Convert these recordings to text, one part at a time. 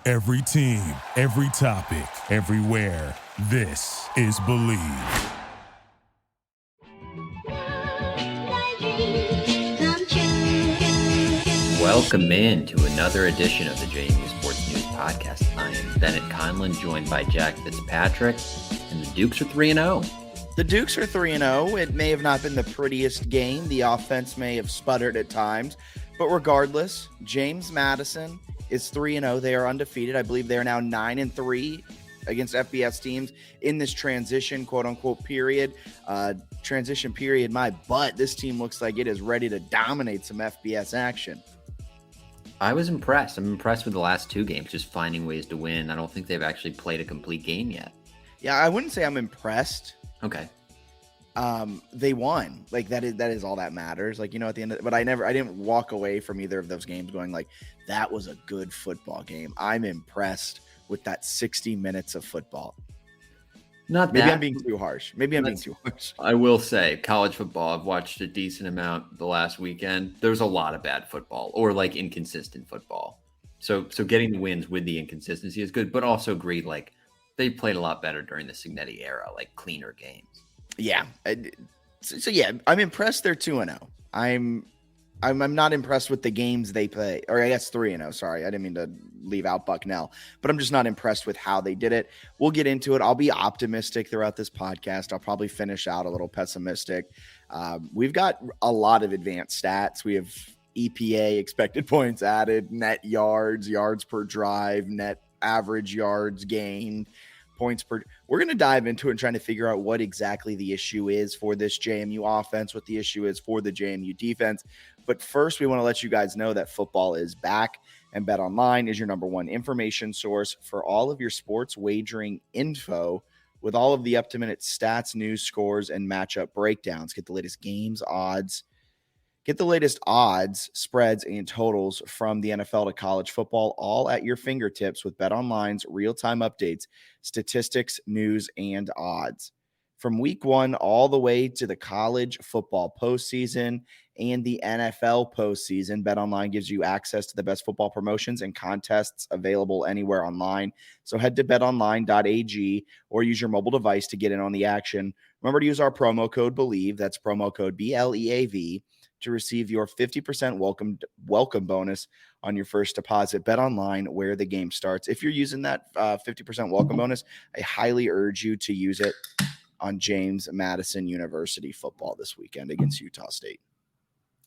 Every team, every topic, everywhere. This is Believe. Welcome in to another edition of the JMU Sports News Podcast. I am Bennett Conlon, joined by Jack Fitzpatrick, and the Dukes are 3-0. The Dukes are 3-0. It may have not been the prettiest game. The offense may have sputtered at times. But regardless, James Madison is 3-0. They are undefeated. I believe they are now 9-3 against FBS teams in this transition, quote-unquote, period. Transition period, my butt. This team looks like it is ready to dominate some FBS action. I was impressed. I'm impressed with the last two games, just finding ways to win. I don't think they've actually played a complete game yet. Yeah, I wouldn't say I'm impressed. Okay. They won. Like that is all that matters. Like, you know, at the end of, but I didn't walk away from either of those games going like, that was a good football game. I'm impressed with that 60 minutes of football. Maybe I'm being too harsh. I will say college football, I've watched a decent amount the last weekend. There's a lot of bad football or like inconsistent football. So getting the wins with the inconsistency is good, but also agreed, like they played a lot better during the Signetti era, like cleaner games. Yeah. So yeah, I'm impressed they're 2-0. I'm not impressed with the games they play, or I guess 3-0. Sorry, I didn't mean to leave out Bucknell, but I'm just not impressed with how they did it. We'll get into it. I'll be optimistic throughout this podcast. I'll probably finish out a little pessimistic. We've got a lot of advanced stats. We have EPA, expected points added, net yards, yards per drive, net average yards gained, points per. We're going to dive into it and trying to figure out what exactly the issue is for this JMU offense, what the issue is for the JMU defense. But first, we want to let you guys know that football is back, and BetOnline is your number one information source for all of your sports wagering info with all of the up-to-minute stats, news, scores, and matchup breakdowns. Get the latest games, odds. Get the latest odds, spreads, and totals from the NFL to college football, all at your fingertips with BetOnline's real-time updates, statistics, news, and odds. From week one all the way to the college football postseason and the NFL postseason, BetOnline gives you access to the best football promotions and contests available anywhere online. So head to betonline.ag or use your mobile device to get in on the action. Remember to use our promo code BELIEVE, that's promo code BLEAV, to receive your 50% welcome bonus on your first deposit. BetOnline, where the game starts. If you're using that 50% welcome bonus, I highly urge you to use it on James Madison University football this weekend against Utah State.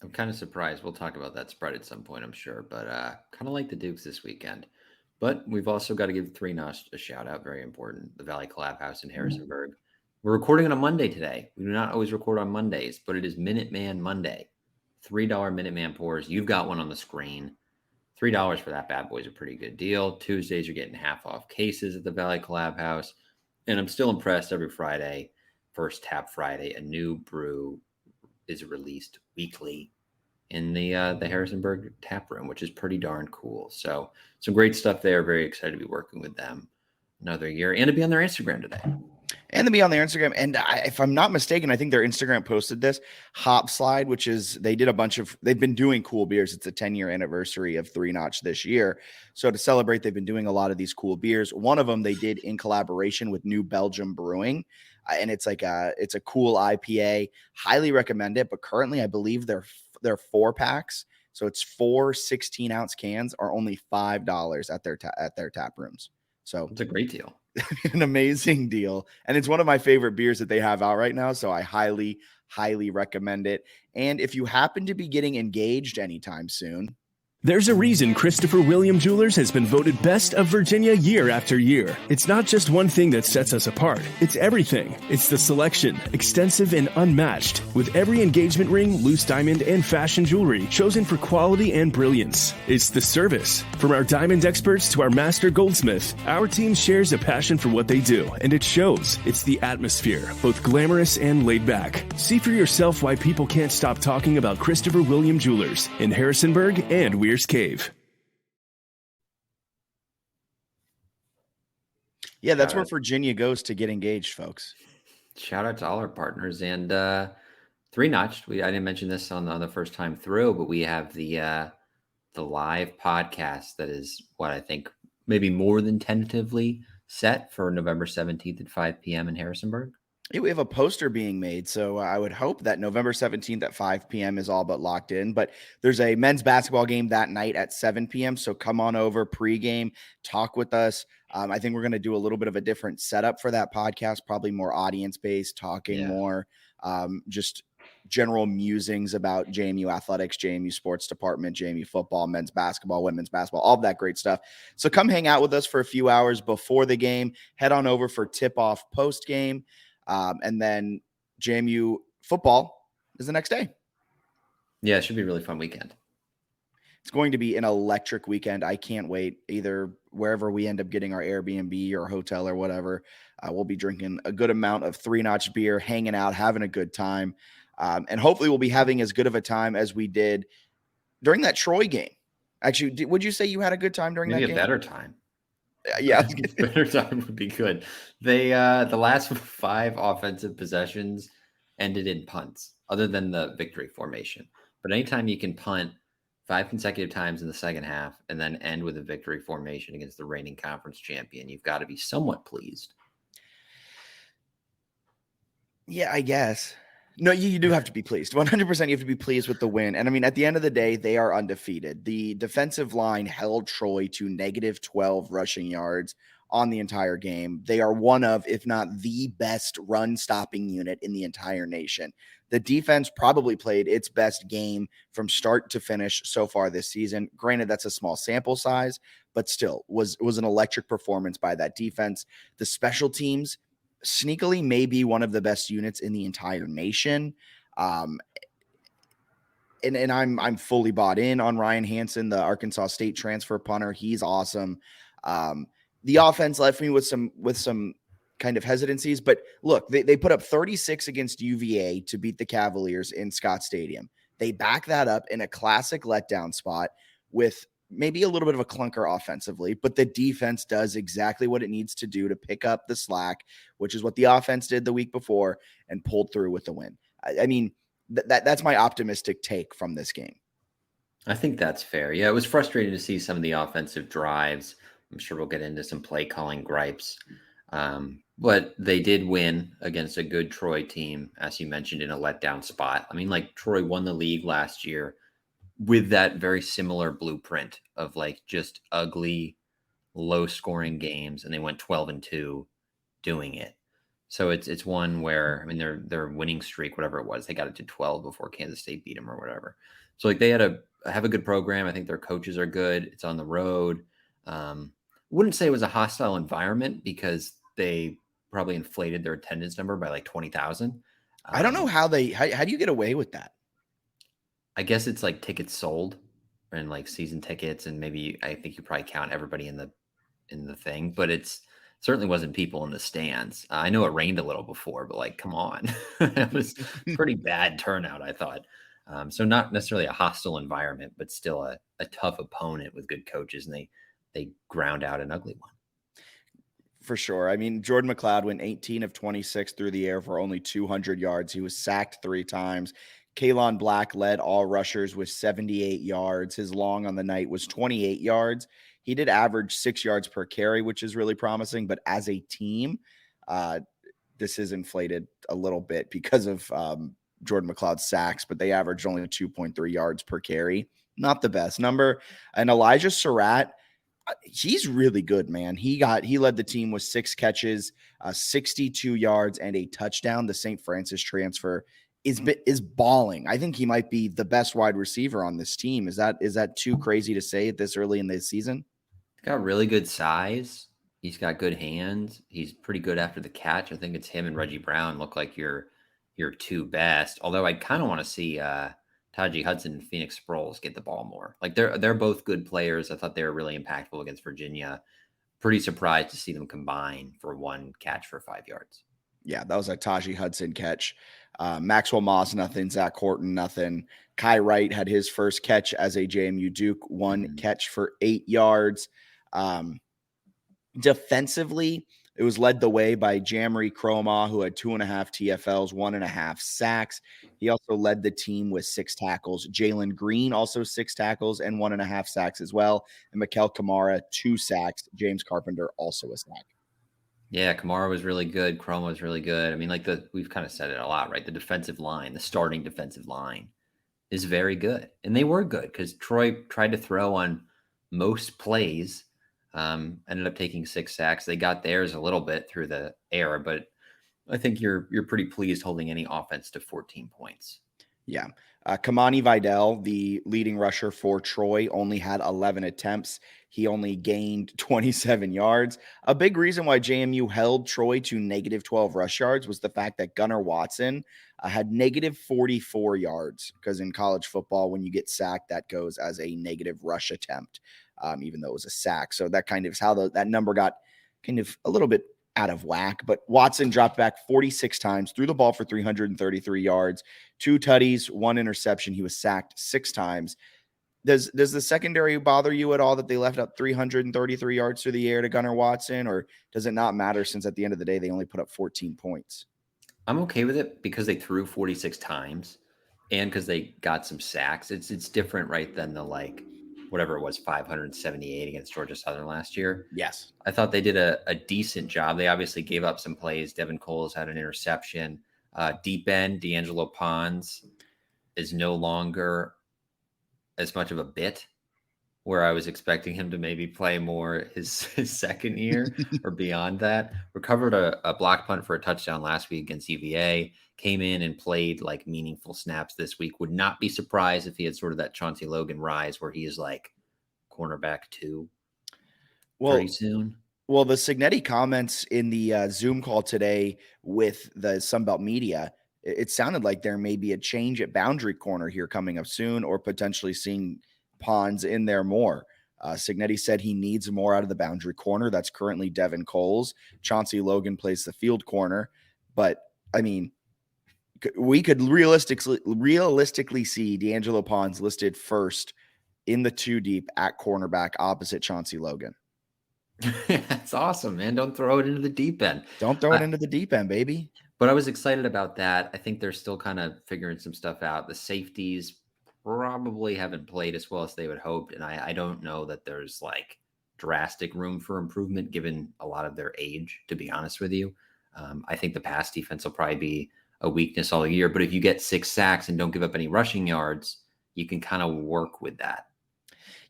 I'm kind of surprised. We'll talk about that spread at some point, I'm sure, but kind of like the Dukes this weekend. But we've also got to give 3-0 a shout out. Very important. The Valley Collab House in Harrisonburg. We're recording on a Monday today. We do not always record on Mondays, but it is Minuteman Monday. $3 Minuteman pours. You've got one on the screen. $3 for that bad boy is a pretty good deal. Tuesdays, you're getting half off cases at the Valley Collab House. And I'm still impressed every Friday, First Tap Friday, a new brew is released weekly in the Harrisonburg tap room, which is pretty darn cool. So some great stuff there. Very excited to be working with them another year and to be on their Instagram today. And to be on their Instagram. And if I'm not mistaken, I think their Instagram posted this Hop Slide, which is they've been doing cool beers. It's a 10-year anniversary of 3-0 this year. So to celebrate, they've been doing a lot of these cool beers. One of them they did in collaboration with New Belgium Brewing. And it's a cool IPA. Highly recommend it. But currently, I believe they're 4-packs. So it's 4 16-ounce cans are only $5 at their tap rooms. So it's a great deal. An amazing deal. And it's one of my favorite beers that they have out right now. So I highly, highly recommend it. And if you happen to be getting engaged anytime soon, There's a reason Christopher William Jewelers has been voted Best of Virginia year after year. It's not just one thing that sets us apart. It's everything. It's the selection, extensive and unmatched, with every engagement ring, loose diamond, and fashion jewelry chosen for quality and brilliance. It's the service. From our diamond experts to our master goldsmith, our team shares a passion for what they do, and it shows. It's the atmosphere, both glamorous and laid back. See for yourself why people can't stop talking about Christopher William Jewelers in Harrisonburg and Weir's Cave. Yeah, that's where Virginia goes to get engaged, folks. Shout out to all our partners. And 3-0. I didn't mention this on the first time through, but we have the live podcast that is what I think maybe more than tentatively set for November 17th at 5 p.m. in Harrisonburg? We have a poster being made, so I would hope that November 17th at 5 p.m. is all but locked in. But there's a men's basketball game that night at 7 p.m., so come on over pregame, talk with us. I think we're going to do a little bit of a different setup for that podcast, probably more audience-based, talking more just general musings about JMU athletics, JMU sports department, JMU football, men's basketball, women's basketball, all that great stuff. So come hang out with us for a few hours before the game. Head on over for tip-off post-game. And then JMU football is the next day. Yeah, it should be a really fun weekend. It's going to be an electric weekend. I can't wait. Either wherever we end up getting our Airbnb or hotel or whatever, we'll be drinking a good amount of 3-Notch beer, hanging out, having a good time. And hopefully we'll be having as good of a time as we did during that Troy game. Actually, would you say you had a good time during that game? Maybe a better time. Yeah. Better time would be good. They the last 5 offensive possessions ended in punts, other than the victory formation. But anytime you can punt 5 consecutive times in the second half and then end with a victory formation against the reigning conference champion, you've got to be somewhat pleased. Yeah, I guess. No, you do have to be pleased. 100% you have to be pleased with the win. And I mean, at the end of the day, they are undefeated. The defensive line held Troy to negative 12 rushing yards on the entire game. They are one of, if not the best run stopping unit in the entire nation. The defense probably played its best game from start to finish so far this season. Granted, that's a small sample size, but still was an electric performance by that defense. The special teams sneakily may be one of the best units in the entire nation. And I'm fully bought in on Ryan Hansen, the Arkansas State transfer punter. He's awesome. The offense left me with some kind of hesitancies, but look, they put up 36 against UVA to beat the Cavaliers in Scott Stadium. They back that up in a classic letdown spot with maybe a little bit of a clunker offensively, but the defense does exactly what it needs to do to pick up the slack, which is what the offense did the week before and pulled through with the win. I mean, that's my optimistic take from this game. I think that's fair. Yeah, it was frustrating to see some of the offensive drives. I'm sure we'll get into some play calling gripes. But they did win against a good Troy team, as you mentioned, in a letdown spot. I mean, like Troy won the league last year with that very similar blueprint of like just ugly, low scoring games. And they went 12-2 doing it. So it's one where, I mean, their winning streak, whatever it was, they got it to 12 before Kansas State beat them or whatever. So like they have a good program. I think their coaches are good. It's on the road. Wouldn't say it was a hostile environment because they probably inflated their attendance number by like 20,000. I don't know how do you get away with that? I guess it's like tickets sold and like season tickets. And maybe I think you probably count everybody in the thing, but it's certainly wasn't people in the stands. I know it rained a little before, but like, come on, it was pretty bad turnout, I thought. So not necessarily a hostile environment, but still a tough opponent with good coaches. And they ground out an ugly one. For sure. I mean, Jordan McLeod went 18 of 26 through the air for only 200 yards. He was sacked 3 times. Kalon Black led all rushers with 78 yards. His long on the night was 28 yards. He did average 6 yards per carry, which is really promising. But as a team, this is inflated a little bit because of Jordan McLeod's sacks, but they averaged only 2.3 yards per carry. Not the best number. And Elijah Surratt, he's really good, man. He led the team with 6 catches, 62 yards, and a touchdown. The St. Francis transfer is balling. I think he might be the best wide receiver on this team. Is that too crazy to say this early in the season? He's got really good size. He's got good hands. He's pretty good after the catch. I think it's him and Reggie Brown look like your 2 best. Although I kind of want to see Taji Hudson and Phoenix Sproles get the ball more. Like they're both good players. I thought they were really impactful against Virginia. Pretty surprised to see them combine for 1 catch for 5 yards. Yeah, that was a Taji Hudson catch. Maxwell Moss, nothing. Zach Horton, nothing. Kai Wright had his first catch as a JMU Duke, 1 catch for 8 yards. Defensively, It was led the way by Jamry Croma, who had 2.5 TFLs, 1.5 sacks. He also led the team with 6 tackles. Jalen Green also 6 tackles and 1.5 sacks as well. And Mikel Kamara, 2 sacks. James Carpenter also a sack. Yeah, Kamara was really good. Chroma was really good. I mean, we've kind of said it a lot, right? The defensive line, the starting defensive line is very good. And they were good because Troy tried to throw on most plays, ended up taking 6 sacks. They got theirs a little bit through the air, but I think you're pretty pleased holding any offense to 14 points. Yeah. Kamani Vidal, the leading rusher for Troy, only had 11 attempts. He only gained 27 yards. A big reason why JMU held Troy to negative 12 rush yards was the fact that Gunnar Watson had negative 44 yards, because in college football, when you get sacked, that goes as a negative rush attempt, even though it was a sack. So that kind of is how that number got kind of a little bit out of whack. But Watson dropped back 46 times, threw the ball for 333 yards, 2 tutties, 1 interception. He was sacked 6 times. Does the secondary bother you at all that they left up 333 yards through the air to Gunnar Watson, or does it not matter since at the end of the day they only put up 14 points? I'm okay with it because they threw 46 times and because they got some sacks. It's different, right, than the whatever it was, 578 against Georgia Southern last year. Yes. I thought they did a decent job. They obviously gave up some plays. Devin Coles had an interception. Deep end, D'Angelo Pons is no longer as much of a bit, where I was expecting him to maybe play more his second year or beyond that. Recovered a block punt for a touchdown last week against UVA. Came in and played meaningful snaps this week. Would not be surprised if he had sort of that Chauncey Logan rise where he is cornerback 2 pretty soon. Well, the Signetti comments in the Zoom call today with the Sunbelt Media, it sounded like there may be a change at boundary corner here coming up soon, or potentially seeing Pons in there more. Signetti said he needs more out of the boundary corner. That's currently Devin Coles. Chauncey Logan plays the field corner. But, I mean, we could realistically see D'Angelo Pons listed first in the 2 deep at cornerback opposite Chauncey Logan. That's awesome, man. Don't throw it into the deep end. Don't throw it into the deep end, baby. But I was excited about that. I think they're still kind of figuring some stuff out. The safeties probably haven't played as well as they would hoped. And I don't know that there's drastic room for improvement given a lot of their age, to be honest with you. I think the pass defense will probably be a weakness all year. But if you get 6 sacks and don't give up any rushing yards, you can kind of work with that.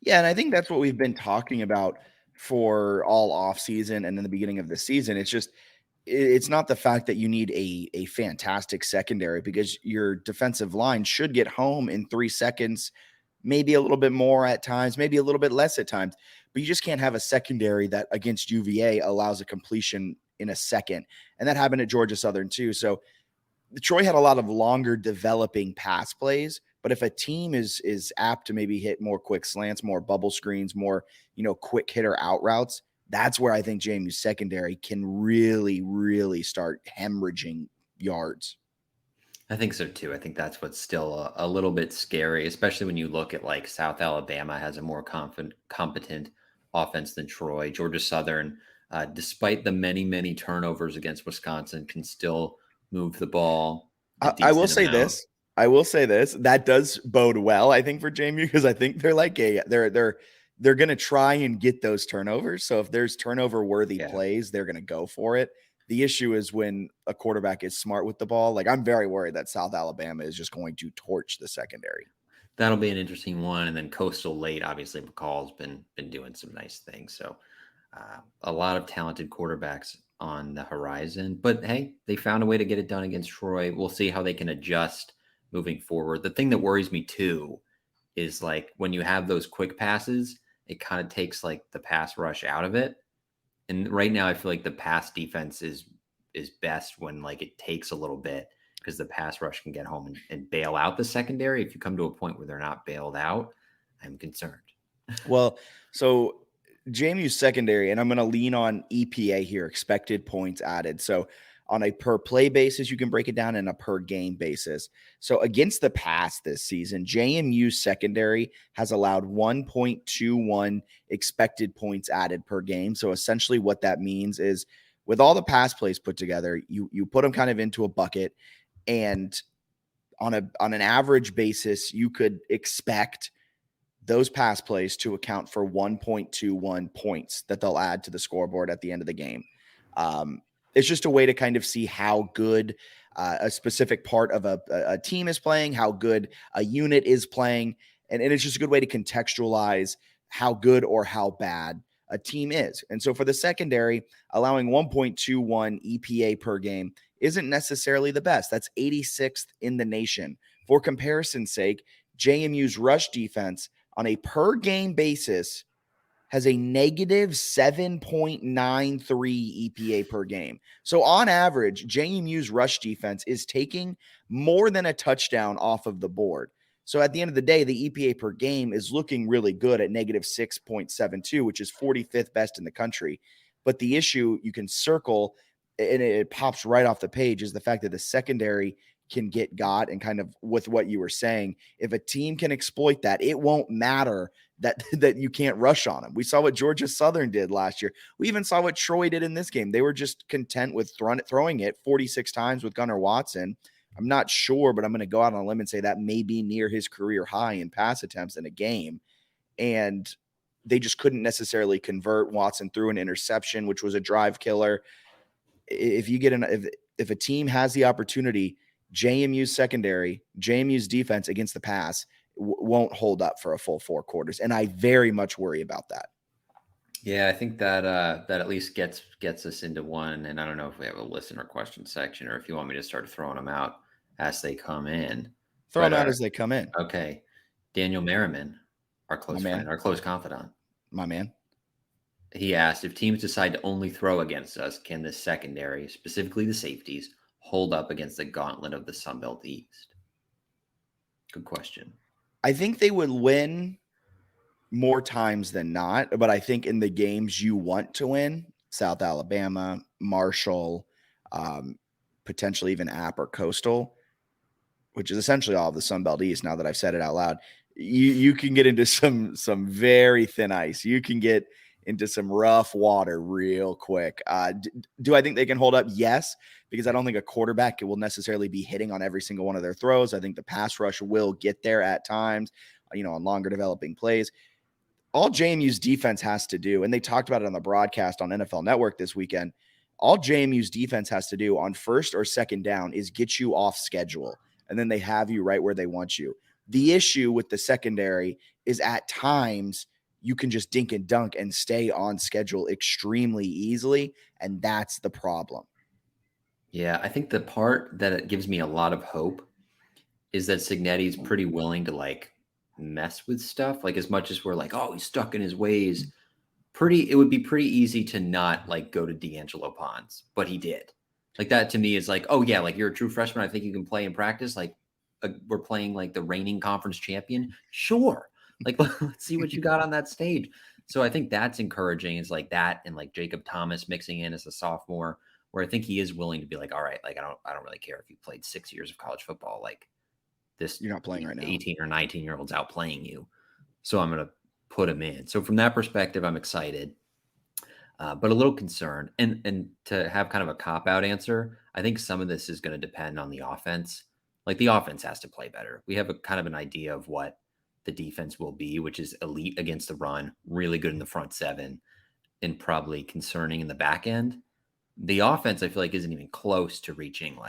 Yeah, and I think that's what we've been talking about for all off season and in the beginning of the season. It's not the fact that you need a fantastic secondary, because your defensive line should get home in 3 seconds, maybe a little bit more at times, maybe a little bit less at times, but you just can't have a secondary that against UVA allows a completion in a second. And that happened at Georgia Southern too. So Troy had a lot of longer developing pass plays, but if a team is apt to maybe hit more quick slants, more bubble screens, more, quick hitter out routes, that's where I think JMU's secondary can really, really start hemorrhaging yards. I think so too. I think that's what's still a little bit scary, especially when you look at South Alabama has a more competent offense than Troy. Georgia Southern, despite the many, many turnovers against Wisconsin, can still move the ball. I will say this. That does bode well, I think, for JMU, because I think they're going to try and get those turnovers. So if there's turnover worthy plays, they're going to go for it. The issue is when a quarterback is smart with the ball. I'm very worried that South Alabama is just going to torch the secondary. That'll be an interesting one. And then Coastal late, obviously McCall's been doing some nice things. So a lot of talented quarterbacks on the horizon, but hey, they found a way to get it done against Troy. We'll see how they can adjust moving forward. The thing that worries me too is when you have those quick passes, it kind of takes the pass rush out of it. And right now I feel like the pass defense is best when it takes a little bit, because the pass rush can get home and bail out the secondary. If you come to a point where they're not bailed out, I'm concerned. Well, so JMU's secondary, and I'm going to lean on EPA here, expected points added. So on a per play basis, you can break it down in a per game basis. So against the pass this season, JMU's secondary has allowed 1.21 expected points added per game. So essentially what that means is with all the pass plays put together, you put them kind of into a bucket, and on an average basis, you could expect those pass plays to account for 1.21 points that they'll add to the scoreboard at the end of the game. It's just a way to kind of see how good a specific part of a team is playing, how good a unit is playing. And it's just a good way to contextualize how good or how bad a team is. And so for the secondary, allowing 1.21 EPA per game isn't necessarily the best. That's 86th in the nation. For comparison's sake, JMU's rush defense on a per game basis has a negative 7.93 EPA per game. So on average, JMU's rush defense is taking more than a touchdown off of the board. So at the end of the day, the EPA per game is looking really good at negative 6.72, which is 45th best in the country. But the issue you can circle, and it pops right off the page, is the fact that the secondary can get got. And kind of with what you were saying, if a team can exploit that, it won't matter that you can't rush on them. We saw what Georgia Southern did last year. We even saw what Troy did in this game. They were just content with throwing it 46 times with Gunnar Watson. I'm not sure, but I'm going to go out on a limb and say that may be near his career high in pass attempts in a game. And they just couldn't necessarily convert. Watson threw an interception, which was a drive killer. If you get if a team has the opportunity, JMU's secondary, JMU's defense against the pass won't hold up for a full 4 quarters. And I very much worry about that. Yeah, I think that that at least gets us into one. And I don't know if we have a listener question section or if you want me to start throwing them out as they come in. Throw them out as they come in. Okay. Daniel Merriman, our close friend, our close confidant. My man. He asked, if teams decide to only throw against us, can the secondary, specifically the safeties, hold up against the gauntlet of the Sun Belt East? Good question. I think they would win more times than not, but I think in the games you want to win, South Alabama, Marshall, potentially even App or Coastal, which is essentially all of the Sun Belt East, now that I've said it out loud, you can get into some very thin ice. You can get into some rough water real quick. Do I think they can hold up? Yes, because I don't think a quarterback will necessarily be hitting on every single one of their throws. I think the pass rush will get there at times, on longer developing plays. All JMU's defense has to do, and they talked about it on the broadcast on NFL Network this weekend, all JMU's defense has to do on first or second down is get you off schedule, and then they have you right where they want you. The issue with the secondary is at times you can just dink and dunk and stay on schedule extremely easily, and that's the problem. Yeah, I think the part that it gives me a lot of hope is that Cignetti's pretty willing to mess with stuff. As much as we're oh, he's stuck in his ways, it would be pretty easy to not go to D'Angelo Pons, but he did. That to me is oh yeah, you're a true freshman. I think you can play in practice. We're playing the reigning conference champion. Sure. Let's see what you got on that stage. So I think that's encouraging. Is that, and Jacob Thomas mixing in as a sophomore, where I think he is willing to be all right, I don't really care if you played 6 years of college football. This, you're not playing right now. 18 or 19-year-olds outplaying you. So I'm going to put him in. So from that perspective, I'm excited, but a little concerned. And to have kind of a cop-out answer, I think some of this is going to depend on the offense. The offense has to play better. We have a kind of an idea of what the defense will be, which is elite against the run, really good in the front seven, and probably concerning in the back end. The offense, I feel isn't even close to reaching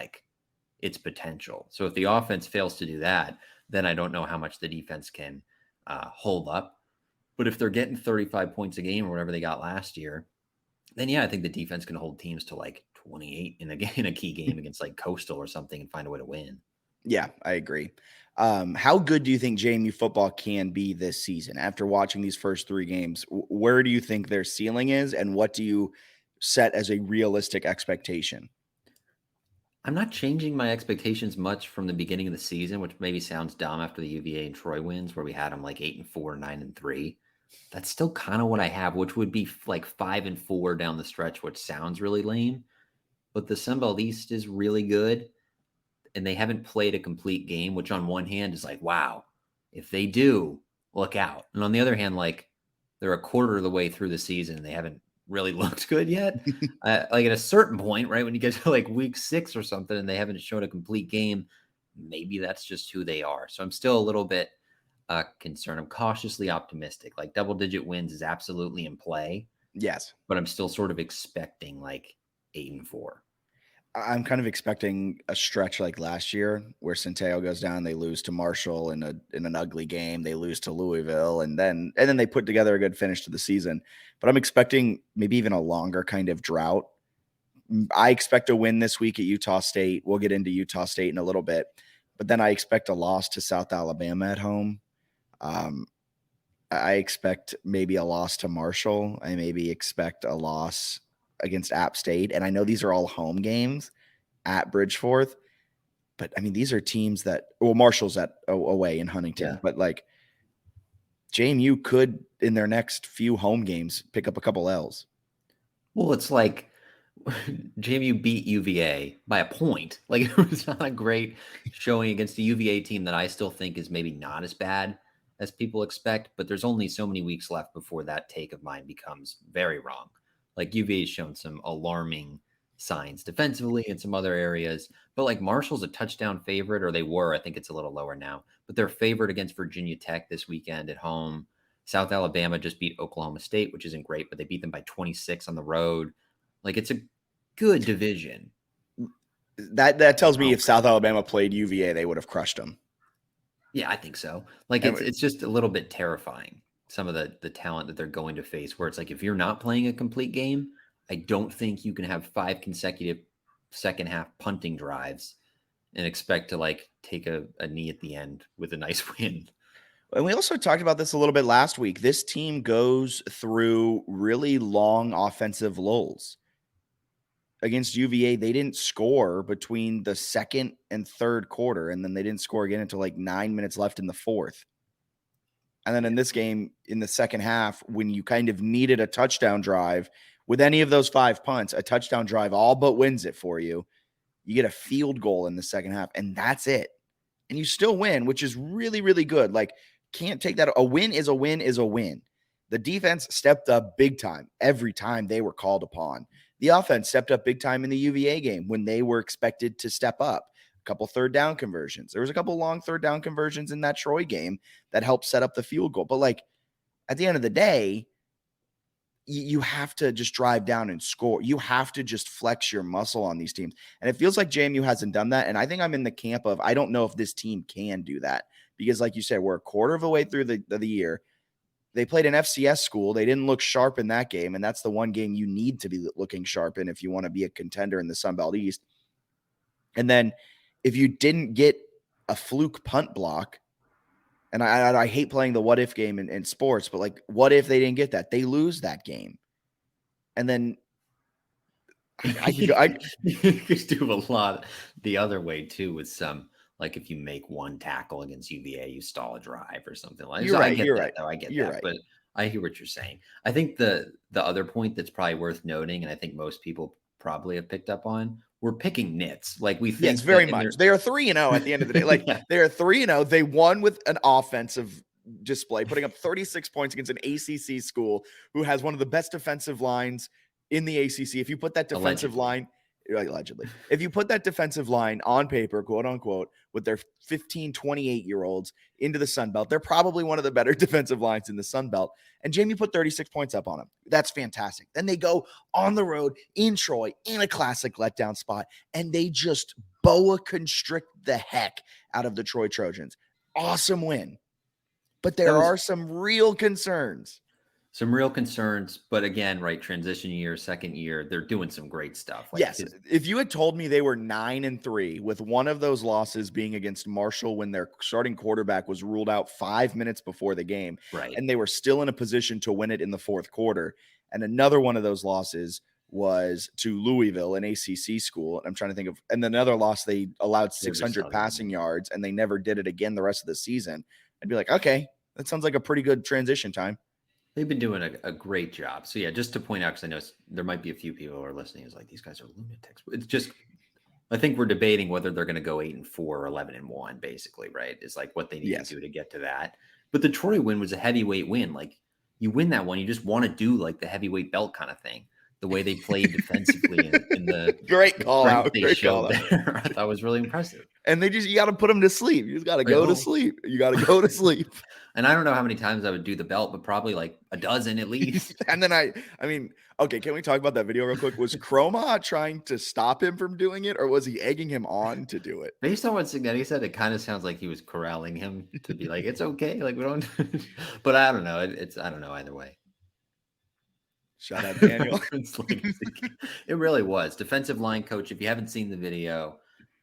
its potential. So if the offense fails to do that, then I don't know how much the defense can hold up. But if they're getting 35 points a game or whatever they got last year, then yeah, I think the defense can hold teams to 28 in a key game against Coastal or something and find a way to win. Yeah, I agree. How good do you think JMU football can be this season after watching these first 3 games? Where do you think their ceiling is, and what do you set as a realistic expectation? I'm not changing my expectations much from the beginning of the season, which maybe sounds dumb after the UVA and Troy wins, where we had them 8-4, 9-3. That's still kind of what I have, which would be 5-4 down the stretch, which sounds really lame. But the Sun Belt East is really good, and they haven't played a complete game, which on one hand is wow, if they do, look out. And on the other hand, they're a quarter of the way through the season and they haven't really looked good yet. Like at a certain point, right, when you get to like week 6 or something and they haven't shown a complete game, maybe that's just who they are. So I'm still a little bit concerned. I'm cautiously optimistic. Like double-digit wins is absolutely in play, Yes. but I'm still sort of expecting like 8-4. I'm kind of expecting a stretch like last year where Centeio goes down, they lose to Marshall in an ugly game, they lose to Louisville, and then they put together a good finish to the season. But I'm expecting maybe even a longer kind of drought. I expect a win this week at Utah State. We'll get into Utah State in a little bit, but then I expect a loss to South Alabama at home. I expect maybe a loss to Marshall. I maybe expect a loss against App State. And I know these are all home games at Bridgeforth, but I mean, these are teams that, well, Marshall's at away in Huntington, but like JMU could in their next few home games pick up a couple L's. Well, it's like JMU beat UVA by a point. Like it was not a great showing against a UVA team that I still think is maybe not as bad as people expect, but there's only so many weeks left before that take of mine becomes very wrong. Like UVA has shown some alarming signs defensively in some other areas, but like Marshall's a touchdown favorite, or they were. I think it's a little lower now, but they're favored against Virginia Tech this weekend at home. South Alabama just beat Oklahoma State, which isn't great, but they beat them by 26 on the road. Like it's a good division. That tells me if South Alabama played UVA, they would have crushed them. Yeah, I think so. Like it's just a little bit terrifying, some of the talent that they're going to face, where it's like if you're not playing a complete game, I don't think you can have 5 consecutive second half punting drives and expect to like take a knee at the end with a nice win. And we also talked about this a little bit last week. This team goes through really long offensive lulls. Against UVA, they didn't score between the second and third quarter, and then they didn't score again until like 9 minutes left in the fourth. And then in this game, in the second half, when you kind of needed a touchdown drive with any of those 5 punts, a touchdown drive all but wins it for you. You get a field goal in the second half, and that's it. And you still win, which is really, really good. Like, can't take that. A win is a win is a win. The defense stepped up big time every time they were called upon. The offense stepped up big time in the UVA game when they were expected to step up. A couple third down conversions. There was a couple long third down conversions in that Troy game that helped set up the field goal. But like at the end of the day, you have to just drive down and score. You have to just flex your muscle on these teams. And it feels like JMU hasn't done that. And I think I'm in the camp of, I don't know if this team can do that because like you said, we're a quarter of a way through the year. They played an FCS school. They didn't look sharp in that game, and that's the one game you need to be looking sharp in if you want to be a contender in the Sun Belt East. And then if you didn't get a fluke punt block, and I hate playing the what-if game in sports, but like what if they didn't get that? They lose that game. And then I could do a lot the other way too with some – like if you make one tackle against UVA, you stall a drive or something like that. You're right. I get You're that, right. though. I get You're that. right. But I hear what you're saying. I think the other point that's probably worth noting, and I think most people probably have picked up on, we're picking nits. Like we think. Yes, very much. They are 3-0 at the end of the day. Like they are 3-0. They won with an offensive display, putting up 36 points against an ACC school who has one of the best defensive lines in the ACC. If you put that defensive line. Allegedly. If you put that defensive line on paper, quote unquote, with their 15, 28-year-olds into the Sun Belt, they're probably one of the better defensive lines in the Sun Belt. And Jamie put 36 points up on them. That's fantastic. Then they go on the road in Troy in a classic letdown spot, and they just boa constrict the heck out of the Troy Trojans. Awesome win. But there are some real concerns. Some real concerns, but again, right, transition year, second year, they're doing some great stuff. Like yes, if you had told me they were 9-3 with one of those losses being against Marshall when their starting quarterback was ruled out 5 minutes before the game, right, and they were still in a position to win it in the fourth quarter, and another one of those losses was to Louisville, an ACC school, I'm trying to think of, and another loss, they allowed 600 passing yards, and they never did it again the rest of the season, I'd be like, okay, that sounds like a pretty good transition time. They've been doing a great job. So, yeah, just to point out, because I know there might be a few people who are listening is like, these guys are lunatics. It's just, I think we're debating whether they're going to go 8-4 or 11-1, basically, right? It's like what they need to do to get to that. But the Troy win was a heavyweight win. Like, you win that one, you just want to do like the heavyweight belt kind of thing. The way they played defensively in the Great call strength out. they Great showed call out. there, I thought was really impressive. And you got to put them to sleep. You just got to go to sleep. You got to go to sleep. And I don't know how many times I would do the belt, but probably like a dozen at least. And then I mean, okay, can we talk about that video real quick? Was Chroma trying to stop him from doing it, or was he egging him on to do it? Based on what Signetti said, it kind of sounds like he was corralling him to be like, it's okay. Like, we don't, but I don't know. I don't know either way. Shut up, Daniel. It really was. Defensive line coach. If you haven't seen the video,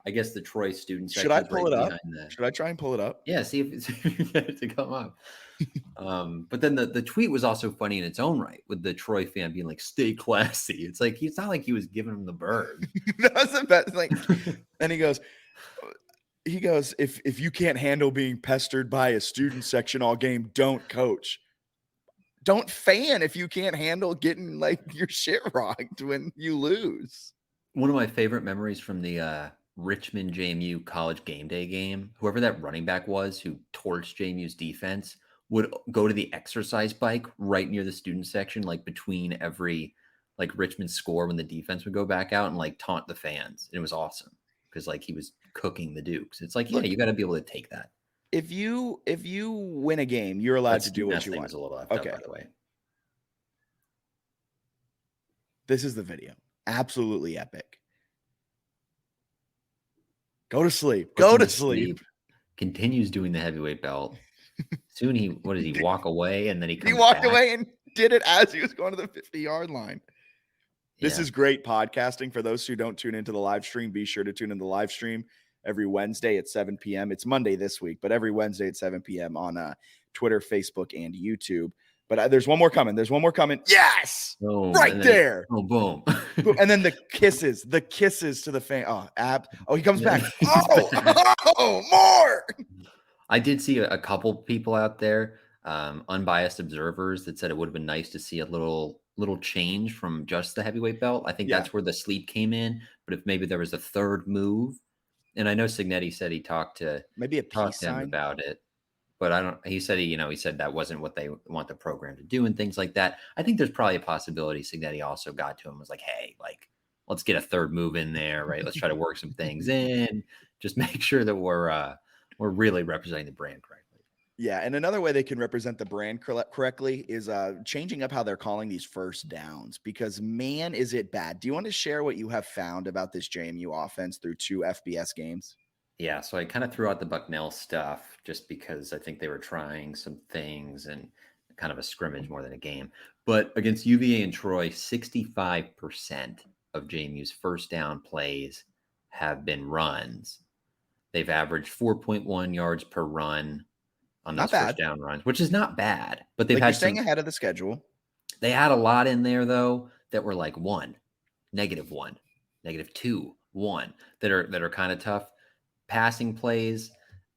I guess the Troy student section. Should I pull it up? The... Should I try and pull it up? Yeah, see if you get it to come up. But then the tweet was also funny in its own right, with the Troy fan being like, "Stay classy." It's like it's not like he was giving him the bird. That was the best. Like, and he goes, if you can't handle being pestered by a student section all game, don't coach. Don't fan if you can't handle getting like your shit rocked when you lose. One of my favorite memories from the Richmond JMU college game day game, whoever that running back was who torched JMU's defense would go to the exercise bike right near the student section, like between every like Richmond score when the defense would go back out and like taunt the fans. And it was awesome because like he was cooking the Dukes. It's like, yeah, you got to be able to take that. If you win a game, you're allowed to do what you want. A little okay. Up, by the way. This is the video. Absolutely epic. Go to sleep. Go to sleep. Continues doing the heavyweight belt. Soon what does he walk away and then he walked away and did it as he was going to the 50-yard line. This is great podcasting. For those who don't tune into the live stream, be sure to tune in the live stream every Wednesday at 7 p.m. It's Monday this week, but every Wednesday at 7 p.m. on Twitter, Facebook, and YouTube. But there's one more coming. Yes! Right there. Boom. And then the kisses to the fan. Oh, he comes back. Oh, more. I did see a couple people out there, unbiased observers, that said it would have been nice to see a little change from just the heavyweight belt. I think that's where the sleep came in. But if maybe there was a third move, and I know Signetti said he talked to him about it, but he said that wasn't what they want the program to do and things like that. I think there's probably a possibility Signetti also got to him and was like, hey, like, let's get a third move in there, right? Let's try to work some things in, just make sure that we're really representing the brand correctly. Yeah, and another way they can represent the brand correctly is changing up how they're calling these first downs, because, man, is it bad. Do you want to share what you have found about this JMU offense through 2 FBS games? Yeah, so I kind of threw out the Bucknell stuff just because I think they were trying some things and kind of a scrimmage more than a game. But against UVA and Troy, 65% of JMU's first down plays have been runs. They've averaged 4.1 yards per run on those first down runs, which is not bad. But they've had staying ahead of the schedule. They had a lot in there, though, that were like -1, -1, -2, 1 that are kind of tough. Passing plays,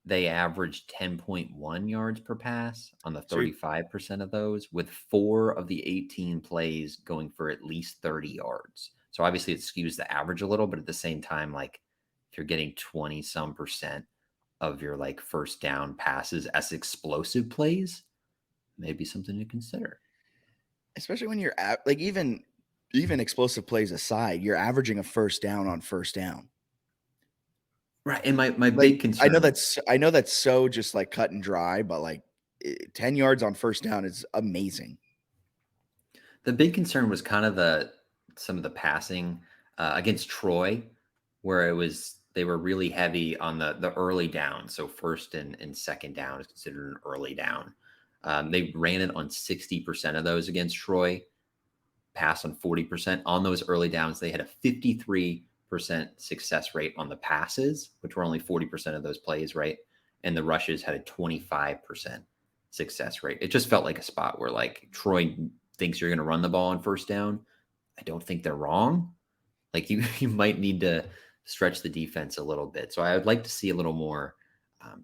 they averaged 10.1 yards per pass on the 35% of those, with 4 of the 18 plays going for at least 30 yards. So obviously it skews the average a little, but at the same time, like, if you're getting 20-some% of your like first down passes as explosive plays, maybe something to consider. Especially when you're at like even explosive plays aside, you're averaging a first down on first down. Right. And my big concern. I know that's so just like cut and dry, but like 10 yards on first down is amazing. The big concern was kind of some of the passing against Troy, where they were really heavy on the early down. So first and second down is considered an early down. They ran it on 60% of those against Troy, passed on 40%. On those early downs, they had a 53% success rate on the passes, which were only 40% of those plays, right? And the rushes had a 25% success rate. It just felt like a spot where like Troy thinks you're going to run the ball on first down. I don't think they're wrong. Like you might need to stretch the defense a little bit. So I would like to see a little more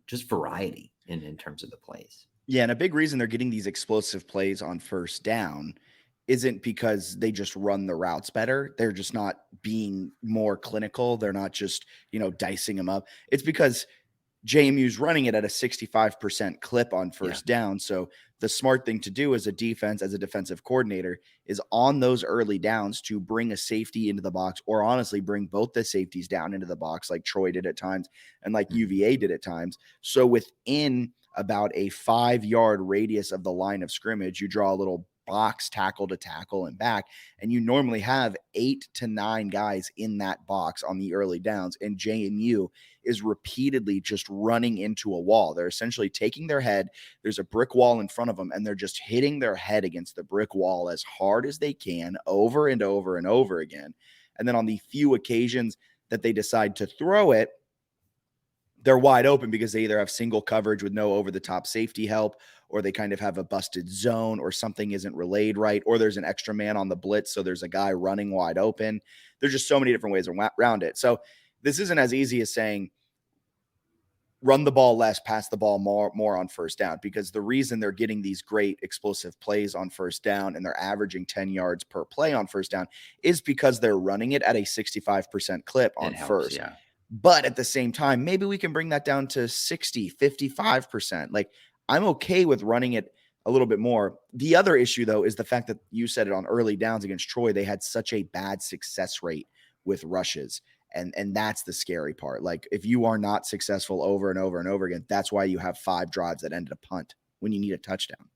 just variety in terms of the plays. Yeah, and a big reason they're getting these explosive plays on first down isn't because they just run the routes better. They're just not being more clinical. They're not just, dicing them up. It's because JMU's running it at a 65% clip on first down. So the smart thing to do as a defense, as a defensive coordinator, is on those early downs to bring a safety into the box, or honestly bring both the safeties down into the box like Troy did at times and like UVA did at times. So within about a 5-yard radius of the line of scrimmage, you draw a little box tackle to tackle and back, and you normally have 8 to 9 guys in that box on the early downs, and JMU is repeatedly just running into a wall. They're essentially taking their head, there's a brick wall in front of them, and they're just hitting their head against the brick wall as hard as they can over and over and over again. And then on the few occasions that they decide to throw it, they're wide open because they either have single coverage with no over-the-top safety help, or they kind of have a busted zone, or something isn't relayed right, or there's an extra man on the blitz, so there's a guy running wide open. There's just so many different ways around it. So this isn't as easy as saying run the ball less, pass the ball more on first down, because the reason they're getting these great explosive plays on first down and they're averaging 10 yards per play on first down is because they're running it at a 65% clip on first. Yeah. But at the same time, maybe we can bring that down to 60, 55%. Like, I'm okay with running it a little bit more. The other issue, though, is the fact that you said it on early downs against Troy, they had such a bad success rate with rushes. And that's the scary part. Like, if you are not successful over and over and over again, that's why you have 5 drives that ended a punt when you need a touchdown.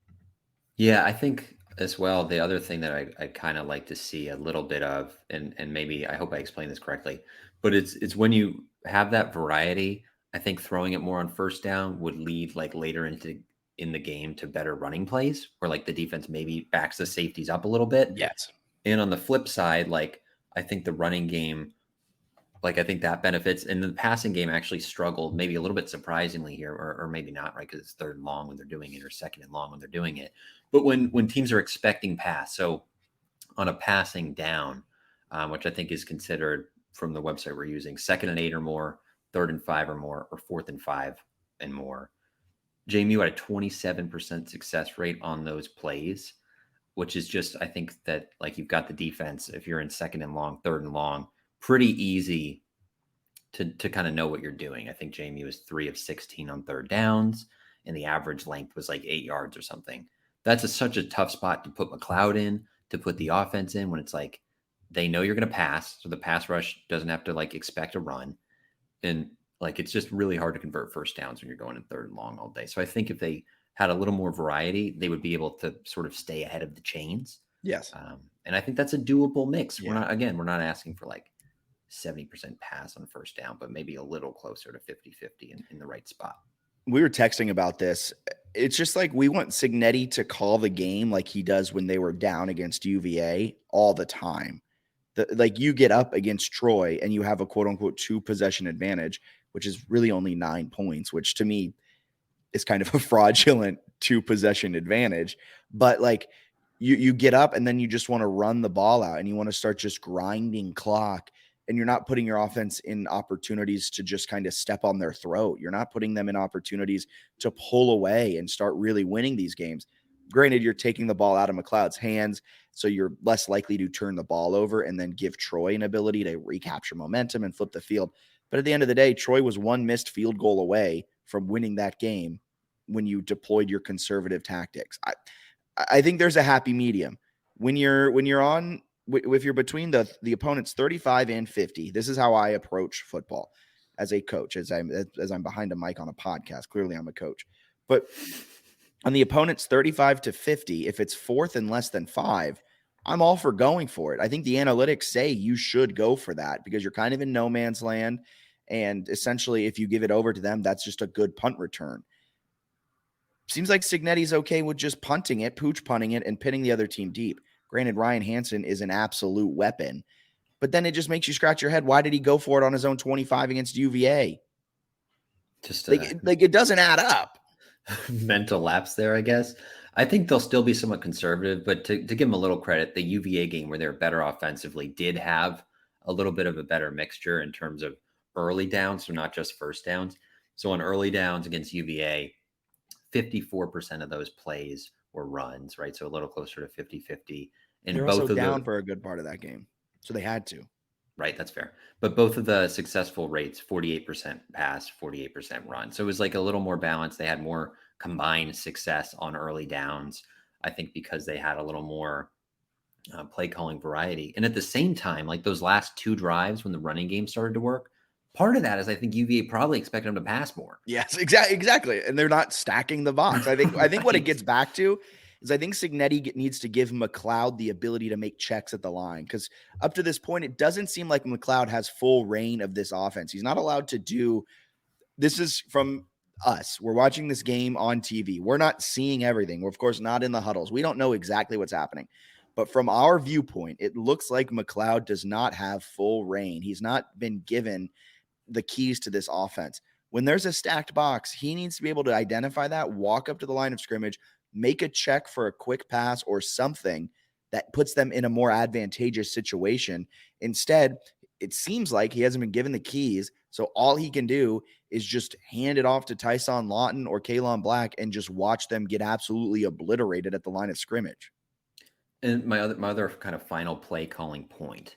Yeah, I think as well, the other thing that I kind of like to see a little bit of, and maybe I hope I explained this correctly, but it's when you have that variety, I think throwing it more on first down would lead like later in the game to better running plays, where like the defense maybe backs the safeties up a little bit. Yes. And on the flip side, like I think the running game, like I think that benefits, and the passing game actually struggled maybe a little bit surprisingly here, or maybe not, right? Because it's third and long when they're doing it, or second and long when they're doing it. But when teams are expecting pass, so on a passing down, which I think is considered from the website we're using, 2nd and 8 or more, 3rd and 5 or more, or 4th and 5 and more. JMU had a 27% success rate on those plays, which is just, I think that like you've got the defense, if you're in 2nd and long, 3rd and long, pretty easy to kind of know what you're doing. I think JMU was 3 of 16 on 3rd downs, and the average length was like 8 yards or something. That's such a tough spot to put McLeod in, to put the offense in, when it's like they know you're going to pass, so the pass rush doesn't have to like expect a run, and like it's just really hard to convert first downs when you're going in 3rd and long all day. So I think if they had a little more variety, they would be able to sort of stay ahead of the chains. Yes. And I think that's a doable mix. Yeah. We're not asking for like 70% pass on first down, but maybe a little closer to 50-50 in the right spot. We were texting about this. It's just like we want Cignetti to call the game like he does when they were down against UVA all the time. Like you get up against Troy and you have a quote unquote 2 possession advantage, which is really only 9 points, which to me is kind of a fraudulent 2 possession advantage. But like you get up and then you just want to run the ball out and you want to start just grinding clock, and you're not putting your offense in opportunities to just kind of step on their throat. You're not putting them in opportunities to pull away and start really winning these games. Granted, you're taking the ball out of McLeod's hands, so you're less likely to turn the ball over and then give Troy an ability to recapture momentum and flip the field. But at the end of the day, Troy was 1 missed field goal away from winning that game when you deployed your conservative tactics. I think there's a happy medium. When you're on, if you're between the opponent's 35 and 50, this is how I approach football as a coach, as I'm behind a mic on a podcast. Clearly I'm a coach. But on the opponent's 35 to 50, if it's 4th and less than 5, I'm all for going for it. I think the analytics say you should go for that because you're kind of in no man's land. And essentially, if you give it over to them, that's just a good punt return. Seems like Cignetti's okay with just punting it, pooch punting it, and pinning the other team deep. Granted, Ryan Hansen is an absolute weapon, but then it just makes you scratch your head. Why did he go for it on his own 25 against UVA? Just like it doesn't add up. Mental lapse there, I guess. I think they'll still be somewhat conservative, but to give them a little credit, the UVA game where they're better offensively did have a little bit of a better mixture in terms of early downs, so not just first downs. So on early downs against UVA, 54% of those plays were runs, right? So a little closer to 50-50. And they're both also of down those, for a good part of that game, so they had to. Right, that's fair. But both of the successful rates, 48% pass, 48% run. So it was like a little more balanced. They had more combined success on early downs, I think, because they had a little more play calling variety. And at the same time, like those last 2 drives when the running game started to work, part of that is I think UVA probably expected them to pass more. Yes, exactly. And they're not stacking the box. I think what it Right. gets back to is I think Cignetti needs to give McLeod the ability to make checks at the line, because up to this point, it doesn't seem like McLeod has full reign of this offense. He's not allowed to do this. Is from us. We're watching this game on TV. We're not seeing everything. We're, of course, not in the huddles. We don't know exactly what's happening. But from our viewpoint, it looks like McLeod does not have full reign. He's not been given the keys to this offense. When there's a stacked box, he needs to be able to identify that, walk up to the line of scrimmage, make a check for a quick pass or something that puts them in a more advantageous situation. Instead, it seems like he hasn't been given the keys. So all he can do is just hand it off to Tyson Lawton or Kalon Black and just watch them get absolutely obliterated at the line of scrimmage. And my other kind of final play calling point,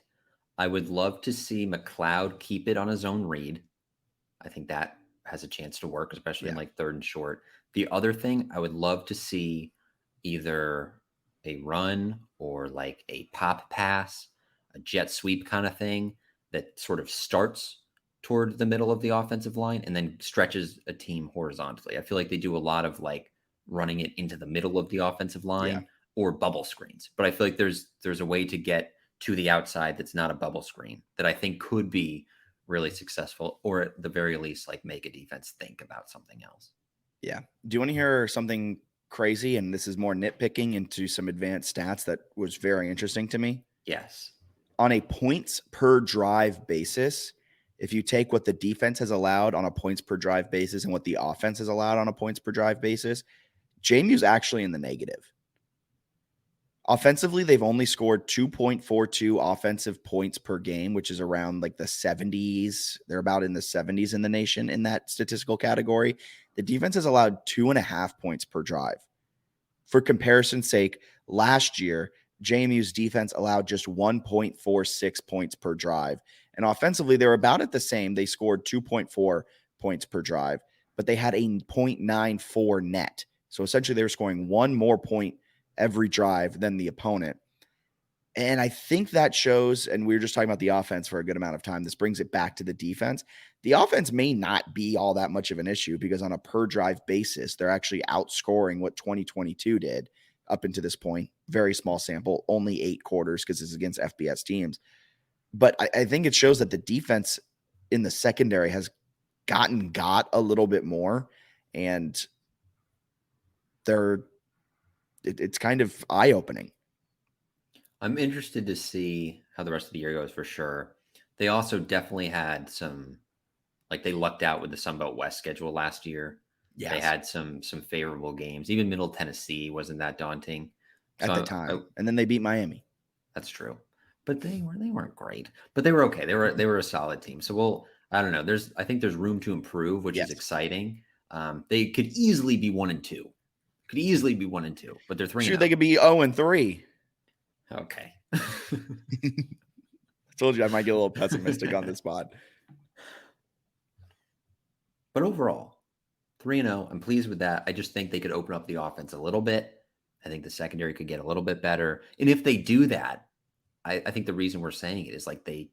I would love to see McLeod keep it on his own read. I think that has a chance to work, especially in like 3rd and short. The other thing, I would love to see either a run or like a pop pass, a jet sweep kind of thing that sort of starts toward the middle of the offensive line and then stretches a team horizontally. I feel like they do a lot of like running it into the middle of the offensive line or bubble screens. But I feel like there's a way to get to the outside that's not a bubble screen that I think could be really successful, or at the very least, like make a defense think about something else. Yeah. Do you want to hear something crazy? And this is more nitpicking into some advanced stats that was very interesting to me. Yes. On a points per drive basis, if you take what the defense has allowed on a points per drive basis and what the offense has allowed on a points per drive basis, JMU is actually in the negative. Offensively, they've only scored 2.42 offensive points per game, which is around like the 70s. They're about in the 70s in the nation in that statistical category. The defense has allowed 2.5 points per drive. For comparison's sake, last year, JMU's defense allowed just 1.46 points per drive. And offensively, they were about at the same. They scored 2.4 points per drive, but they had a 0.94 net. So essentially, they were scoring one more point every drive than the opponent. And I think that shows, and we were just talking about the offense for a good amount of time. This brings it back to the defense. The offense may not be all that much of an issue because on a per drive basis, they're actually outscoring what 2022 did up until this point. Very small sample, only 8 quarters because it's against FBS teams. But I think it shows that the defense in the secondary has got a little bit more, and it's kind of eye-opening. I'm interested to see how the rest of the year goes for sure. They also definitely had some, like they lucked out with the Sunbelt West schedule last year. Yes. They had some favorable games. Even Middle Tennessee wasn't that daunting at the time. And then they beat Miami. That's true. But they weren't great. But they were okay. They were a solid team. So I don't know. I think there's room to improve, which is exciting. They could easily be 1-2. Could easily be 1-2, but they're 3. Sure, they could be 0-3. Okay. I told you I might get a little pessimistic on this spot. But overall, 3-0. I'm pleased with that. I just think they could open up the offense a little bit. I think the secondary could get a little bit better. And if they do that, I think the reason we're saying it is like they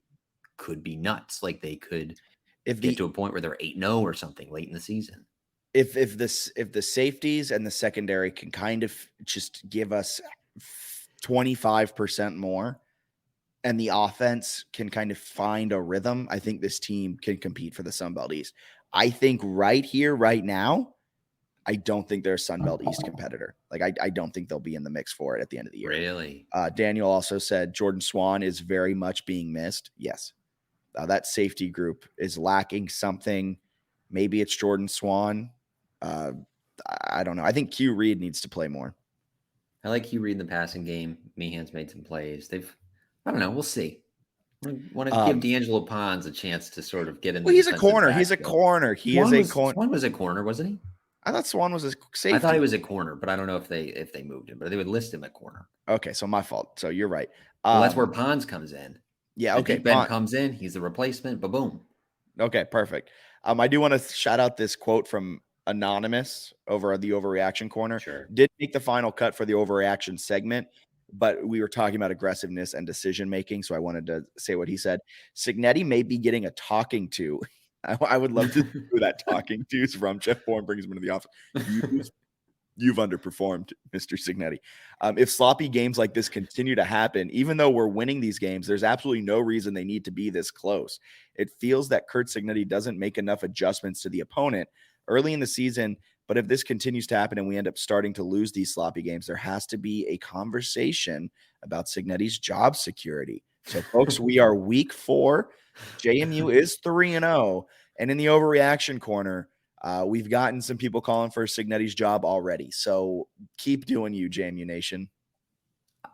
could be nuts. Like they could get to a point where they're 8-0 or something late in the season. If the safeties and the secondary can kind of just give us 25% more and the offense can kind of find a rhythm, I think this team can compete for the Sunbelt East. I think right here, right now, I don't think they're a Sunbelt East competitor. Like I don't think they'll be in the mix for it at the end of the year. Really? Daniel also said Jordan Swan is very much being missed. Yes. That safety group is lacking something. Maybe it's Jordan Swan. I don't know. I think Q Reed needs to play more. I like Q Reed in the passing game. Meehan's made some plays. I don't know. We'll see. I want to give D'Angelo Pons a chance to sort of get in. Well, he's a corner. He's a corner. Swan was a corner, wasn't he? I thought Swan was a safety. I thought he was a corner, but I don't know if they moved him, but they would list him at corner. Okay, so my fault. So you're right. Well, that's where Pons comes in. Yeah, The okay. deep end comes in, he's the replacement, boom. Okay, perfect. I do want to shout out this quote from Anonymous over the Overreaction Corner. Sure. Did make the final cut for the Overreaction segment, but we were talking about aggressiveness and decision making, so I wanted to say what he said. Signetti may be getting a talking to. I would love to see who that talking to is from. Jeff Bourne brings him into the office. You've underperformed, Mr. Signetti. If sloppy games like this continue to happen, even though we're winning these games, there's absolutely no reason they need to be this close. It feels that Curt Signetti doesn't make enough adjustments to the opponent early in the season. But if this continues to happen and we end up starting to lose these sloppy games, there has to be a conversation about Signetti's job security. So, folks, we are week 4. JMU is 3-0. And in the overreaction corner, we've gotten some people calling for Signetti's job already. So keep doing you, JMU Nation.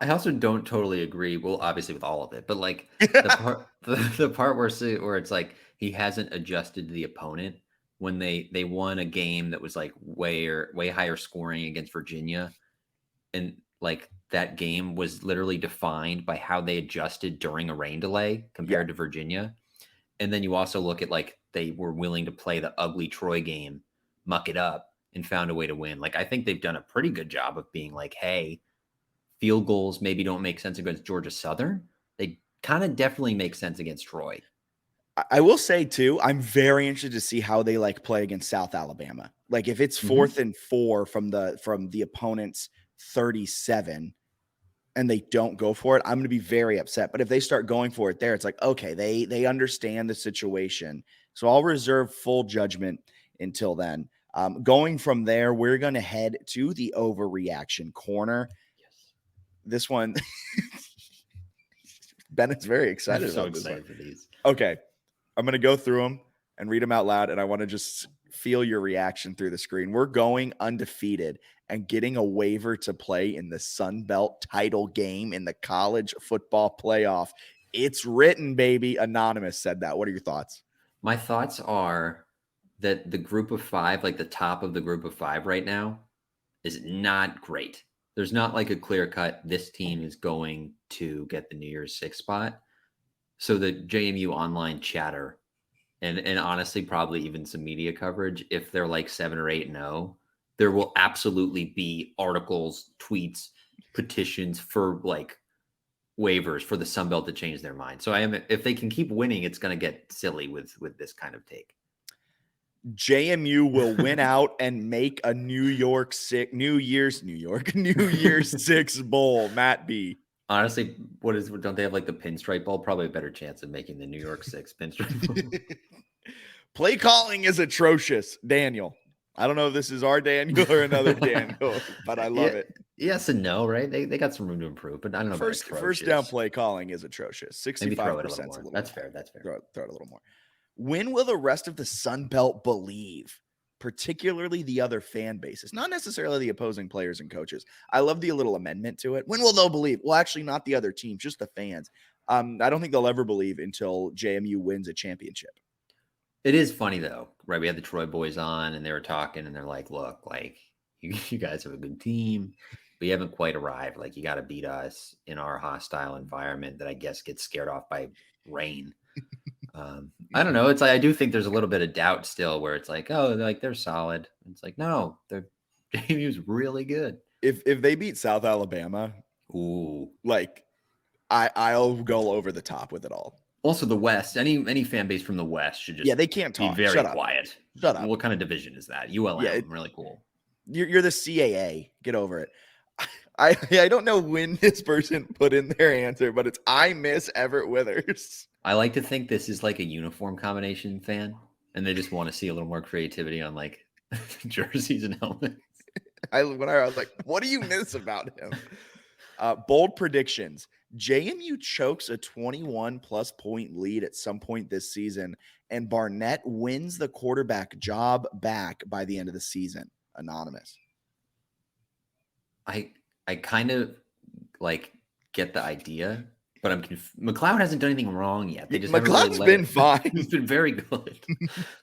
I also don't totally agree. Well, obviously with all of it, but like the part where it's like he hasn't adjusted to the opponent when they won a game that was like way higher scoring against Virginia, and like that game was literally defined by how they adjusted during a rain delay compared to Virginia. And then you also look at like they were willing to play the ugly Troy game, muck it up, and found a way to win. Like I think they've done a pretty good job of being like, hey, field goals maybe don't make sense against Georgia Southern. They kind of definitely make sense against Troy. I will say too, I'm very interested to see how they like play against South Alabama. Like if it's 4th and 4 from the opponent's 37 and they don't go for it, I'm going to be very upset. But if they start going for it there, it's like, okay, they understand the situation. So I'll reserve full judgment until then. Going from there, we're going to head to the overreaction corner. Yes. This one, Bennett's very excited. I'm so excited for these. Okay. I'm going to go through them and read them out loud, and I want to just feel your reaction through the screen. We're going undefeated and getting a waiver to play in the Sun Belt title game in the college football playoff. It's written, baby. Anonymous said that. What are your thoughts? My thoughts are that the group of 5, like the top of the group of 5 right now, is not great. There's not like a clear cut, this team is going to get the New Year's 6 spot. So the JMU online chatter and honestly, probably even some media coverage, if they're like 7 or 8-0, there will absolutely be articles, tweets, petitions for like waivers for the Sun Belt to change their mind. So if they can keep winning, it's going to get silly with this kind of take. JMU will win out and make a New Year's 6 bowl. Matt B. Honestly, don't they have like the pinstripe bowl? Probably a better chance of making the New York 6 pinstripe bowl. Play calling is atrocious, Daniel. I don't know if this is our Daniel or another Daniel, but I love it. Yes and no, right? They got some room to improve, but I don't know. First down play calling is atrocious. 65%. That's fair. Throw it a little more. When will the rest of the Sun Belt believe? Particularly the other fan bases, not necessarily the opposing players and coaches. I love the little amendment to it. When will they believe? Well, actually, not the other team, just the fans. I don't think they'll ever believe until JMU wins a championship. It is funny though, right? We had the Troy boys on and they were talking and they're like, look, like you guys have a good team. We haven't quite arrived. Like you got to beat us in our hostile environment that I guess gets scared off by rain. I don't know. It's like, I do think there's a little bit of doubt still where it's like, oh, they're solid. It's like, no, JMU's really good. If they beat South Alabama, like I'll go over the top with it all. Also, the West, any fan base from the West should just they can't talk. Be very quiet. Shut up. What kind of division is that? ULM, really cool. You're the CAA. Get over it. I don't know when this person put in their answer, but it's I miss Everett Withers. I like to think this is like a uniform combination fan, and they just want to see a little more creativity on like jerseys and helmets. I was like, what do you miss about him? Bold predictions. JMU chokes a 21-plus point lead at some point this season, and Barnett wins the quarterback job back by the end of the season. Anonymous. I kind of like get the idea, but McLeod hasn't done anything wrong yet. They just McLeod's been fine. He's been very good.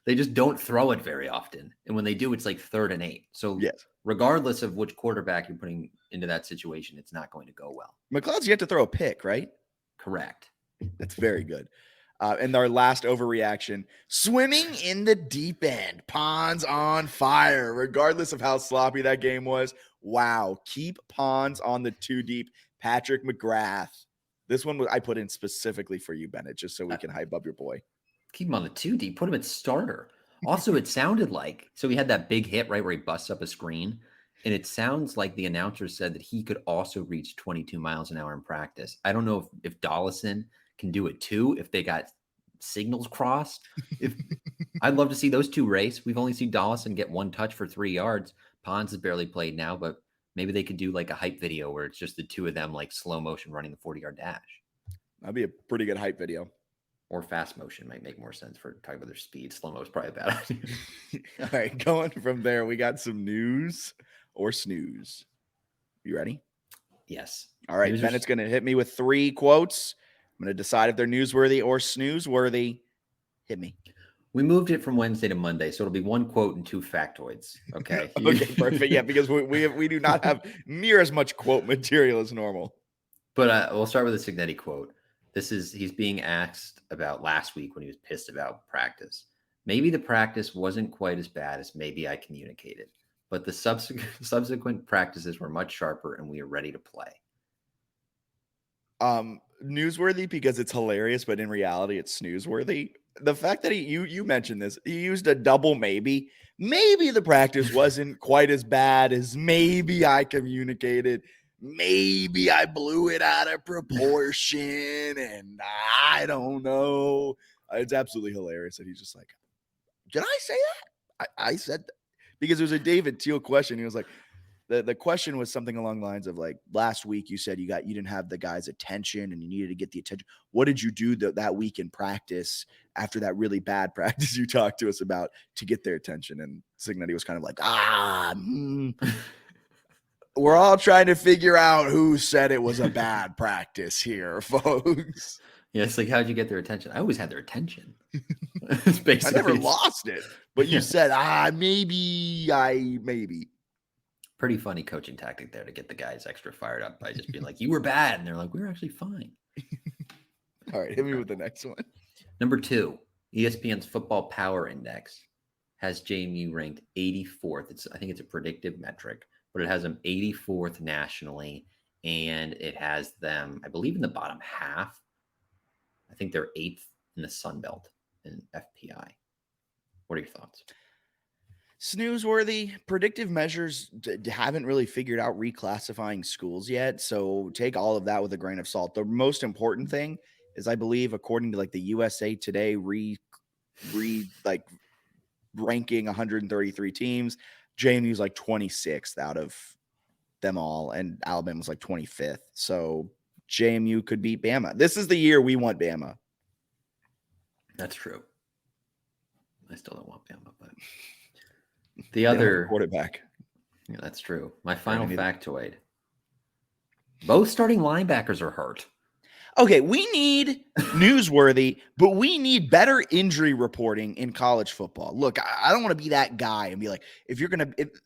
They just don't throw it very often, and when they do, it's like 3rd and 8. So regardless of which quarterback you're putting into that situation, it's not going to go well. McLeod's yet to throw a pick, right? Correct. That's very good. And our last overreaction, swimming in the deep end, ponds on fire, regardless of how sloppy that game was. Wow. Keep ponds on the 2 deep. Patrick McGrath. This one I put in specifically for you, Bennett, just so we can hype up your boy. Keep him on the 2 deep. Put him at starter. Also, it sounded like, so he had that big hit, right, where he busts up a screen. And it sounds like the announcer said that he could also reach 22 miles an hour in practice. I don't know if Dollison can do it too, if they got signals crossed. If I'd love to see those two race. We've only seen Dollison get 1 touch for 3 yards. Pons has barely played now, but maybe they could do like a hype video where it's just the two of them like slow motion running the 40-yard dash. That'd be a pretty good hype video. Or fast motion might make more sense for talking about their speed. Slow mo is probably a bad idea. All right, going from there, we got some news or snooze. You ready? Yes. All right, Bennett's going to hit me with 3 quotes. I'm going to decide if they're newsworthy or snooze-worthy. Hit me. We moved it from Wednesday to Monday, so it'll be 1 quote and 2 factoids. Okay. Okay, perfect. Yeah, because we do not have near as much quote material as normal. But we'll start with a Cignetti quote. He's being asked about last week when he was pissed about practice. Maybe the practice wasn't quite as bad as maybe I communicated, but the subsequent practices were much sharper and we are ready to play. Newsworthy because it's hilarious, but in reality, it's snoozeworthy. The fact that you mentioned this, he used a double maybe. Maybe the practice wasn't quite as bad as maybe I communicated. Maybe I blew it out of proportion and I don't know. It's absolutely hilarious that he's just like, did I say that? I said that. Because it was a David Teal question. He was like, the question was something along the lines of like, last week you said you didn't have the guy's attention and you needed to get the attention. What did you do that week in practice after that really bad practice you talked to us about to get their attention? And Cignetti was kind of like, we're all trying to figure out who said it was a bad practice here, folks. Yeah, it's like, how'd you get their attention? I always had their attention. I never lost it. But you said, maybe. Pretty funny coaching tactic there to get the guys extra fired up by just being like, you were bad. And they're like, we were actually fine. All right, hit me with the next one. Number 2, ESPN's Football Power Index has JMU ranked 84th. I think it's a predictive metric, but it has them 84th nationally, and it has them, I believe, in the bottom half. I think they're 8th in the Sun Belt in FPI. What are your thoughts? Snoozeworthy. Predictive measures haven't really figured out reclassifying schools yet, so take all of that with a grain of salt. The most important thing is, I believe, according to like the USA Today ranking 133 teams, JMU's like 26th out of them all, and Alabama's like 25th. So JMU could beat Bama. This is the year we want Bama. That's true. I still don't want Bama, but the other quarterback. Yeah, that's true. My final factoid. Both starting linebackers are hurt. Okay, we need newsworthy, but we need better injury reporting in college football. Look, I don't want to be that guy and be like, if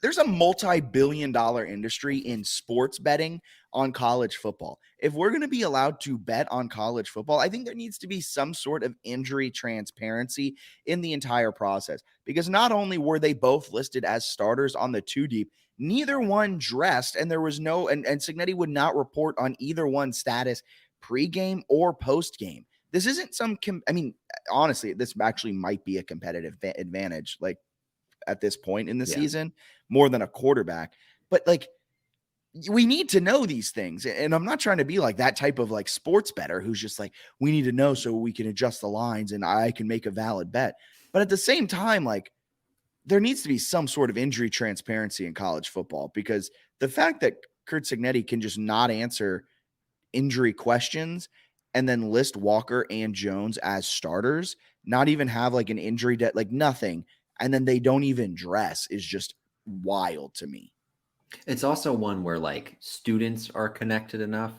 there's a multi-billion-dollar industry in sports betting on college football. If we're going to be allowed to bet on college football, I think there needs to be some sort of injury transparency in the entire process, because not only were they both listed as starters on the 2 deep, neither one dressed, and there was no, and Cignetti would not report on either one's status pre-game or post-game. This isn't honestly, this actually might be a competitive advantage, like at this point in the season, more than a quarterback. But like, we need to know these things. And I'm not trying to be like that type of like sports bettor who's just like, we need to know so we can adjust the lines and I can make a valid bet. But at the same time, like, there needs to be some sort of injury transparency in college football, because the fact that Curt Cignetti can just not answer injury questions and then list Walker and Jones as starters, not even have like an injury like nothing, and then they don't even dress, is just wild to me. It's also one where like students are connected enough,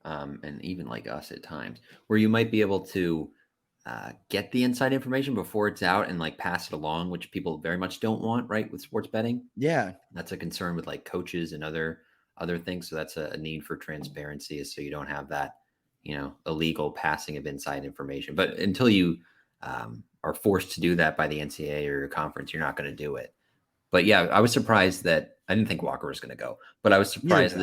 and even like us at times, where you might be able to get the inside information before it's out and like pass it along, which people very much don't want, right? With sports betting. Yeah. That's a concern with like coaches and other things. So that's a need for transparency, is so you don't have that illegal passing of inside information. But until you are forced to do that by the NCAA or your conference, you're not going to do it. But yeah, I was surprised that I didn't think Walker was going to go, but I was surprised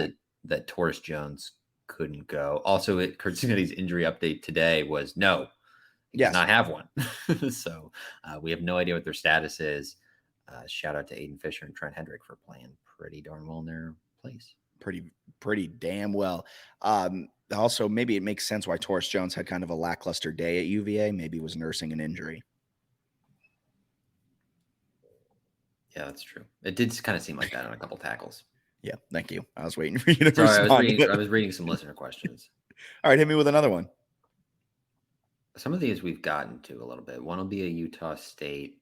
that Torres Jones couldn't go. Also, Kurt Cignetti's injury update today was no, he does not have one. So we have no idea what their status is. Shout out to Aiden Fisher and Trent Hendrick for playing pretty darn well in their place. Pretty damn well. Also, maybe it makes sense why Torres Jones had kind of a lackluster day at UVA. Maybe he was nursing an injury. Yeah, that's true. It did kind of seem like that on a couple tackles. Yeah, thank you. I was waiting for you to respond. I was reading some listener questions. All right, hit me with another one. Some of these we've gotten to a little bit. One will be a Utah State.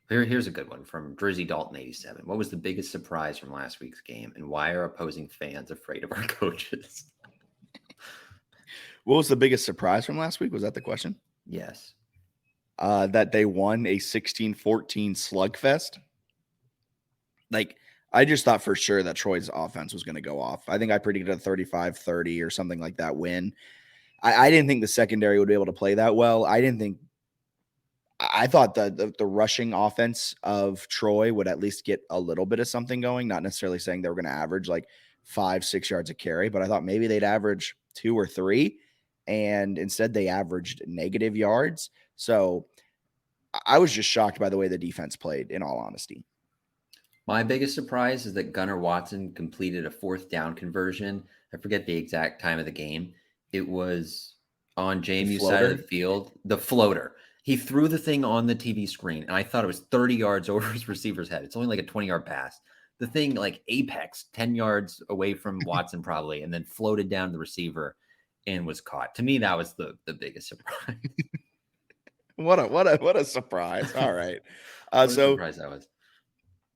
Here's a good one from Drizzy Dalton 87. What was the biggest surprise from last week's game, and why are opposing fans afraid of our coaches? What was the biggest surprise from last week? Was that the question? Yes. That they won a 16-14 slugfest. Like, I just thought for sure that Troy's offense was going to go off. I think I predicted a 35-30 or something like that win. I didn't think the secondary would be able to play that well. I thought the rushing offense of Troy would at least get a little bit of something going, not necessarily saying they were going to average like 5-6 yards a carry, but I thought maybe they'd average 2 or 3, and instead they averaged negative yards. So I was just shocked by the way the defense played, in all honesty. My biggest surprise is that Gunnar Watson completed a 4th down conversion. I forget the exact time of the game. It was on JMU side of the field, the floater. He threw the thing on the TV screen, and I thought it was 30 yards over his receiver's head. It's only like a 20-yard pass. The thing like apex 10 yards away from Watson probably, and then floated down to the receiver and was caught. To me, that was the biggest surprise. What a surprise. All right. What a surprise that was.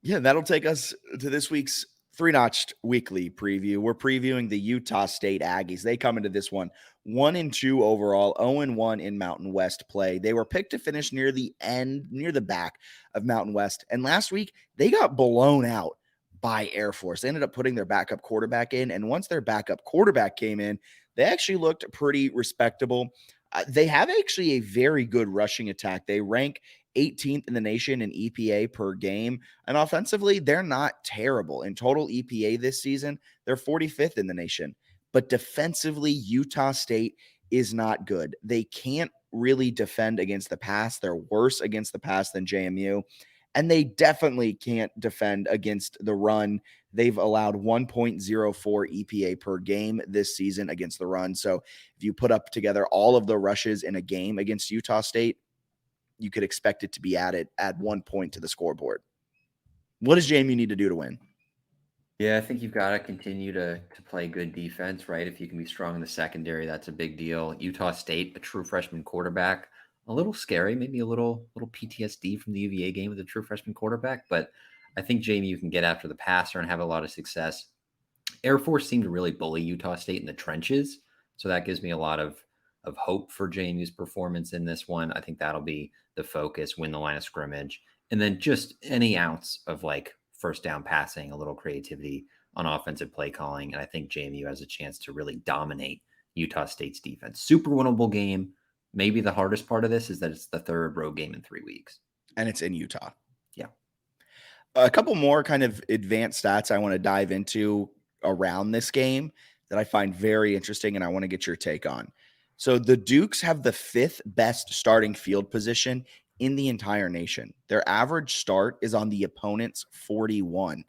Yeah, that'll take us to this week's 3-Notched Weekly preview. We're previewing the Utah State Aggies. They come into this one 1-2 overall, 0-1 in Mountain West play. They were picked to finish near the back of Mountain West. And last week, they got blown out by Air Force. They ended up putting their backup quarterback in. And once their backup quarterback came in, they actually looked pretty respectable. They have actually a very good rushing attack. They rank 18th in the nation in EPA per game. And offensively, they're not terrible. In total EPA this season, they're 45th in the nation. But defensively, Utah State is not good. They can't really defend against the pass. They're worse against the pass than JMU. And they definitely can't defend against the run. They've allowed 1.04 EPA per game this season against the run. So if you put up together all of the rushes in a game against Utah State, you could expect it to be added at 1 point to the scoreboard. What does JMU need to do to win? Yeah, I think you've got to continue to play good defense, right? If you can be strong in the secondary, that's a big deal. Utah State, a true freshman quarterback, a little scary, maybe a little PTSD from the UVA game with a true freshman quarterback, but I think JMU can get after the passer and have a lot of success. Air Force seemed to really bully Utah State in the trenches, so that gives me a lot of hope for JMU's performance in this one. I think that'll be the focus, win the line of scrimmage, and then just any ounce of like first down passing, a little creativity on offensive play calling. And I think JMU has a chance to really dominate Utah State's defense. Super winnable game. Maybe the hardest part of this is that it's the 3rd road game in 3 weeks. And it's in Utah. Yeah. A couple more kind of advanced stats I want to dive into around this game that I find very interesting and I want to get your take on. So the Dukes have the 5th best starting field position in the entire nation. Their average start is on the opponent's 41.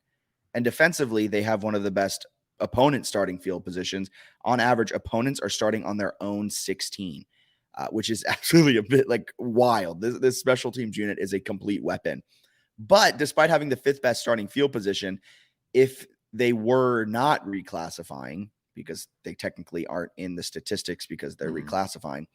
And defensively, they have one of the best opponent starting field positions. On average, opponents are starting on their own 16, which is absolutely a bit like wild. This special teams unit is a complete weapon. But despite having the 5th best starting field position, if they were not reclassifying, because they technically aren't in the statistics because they're reclassifying,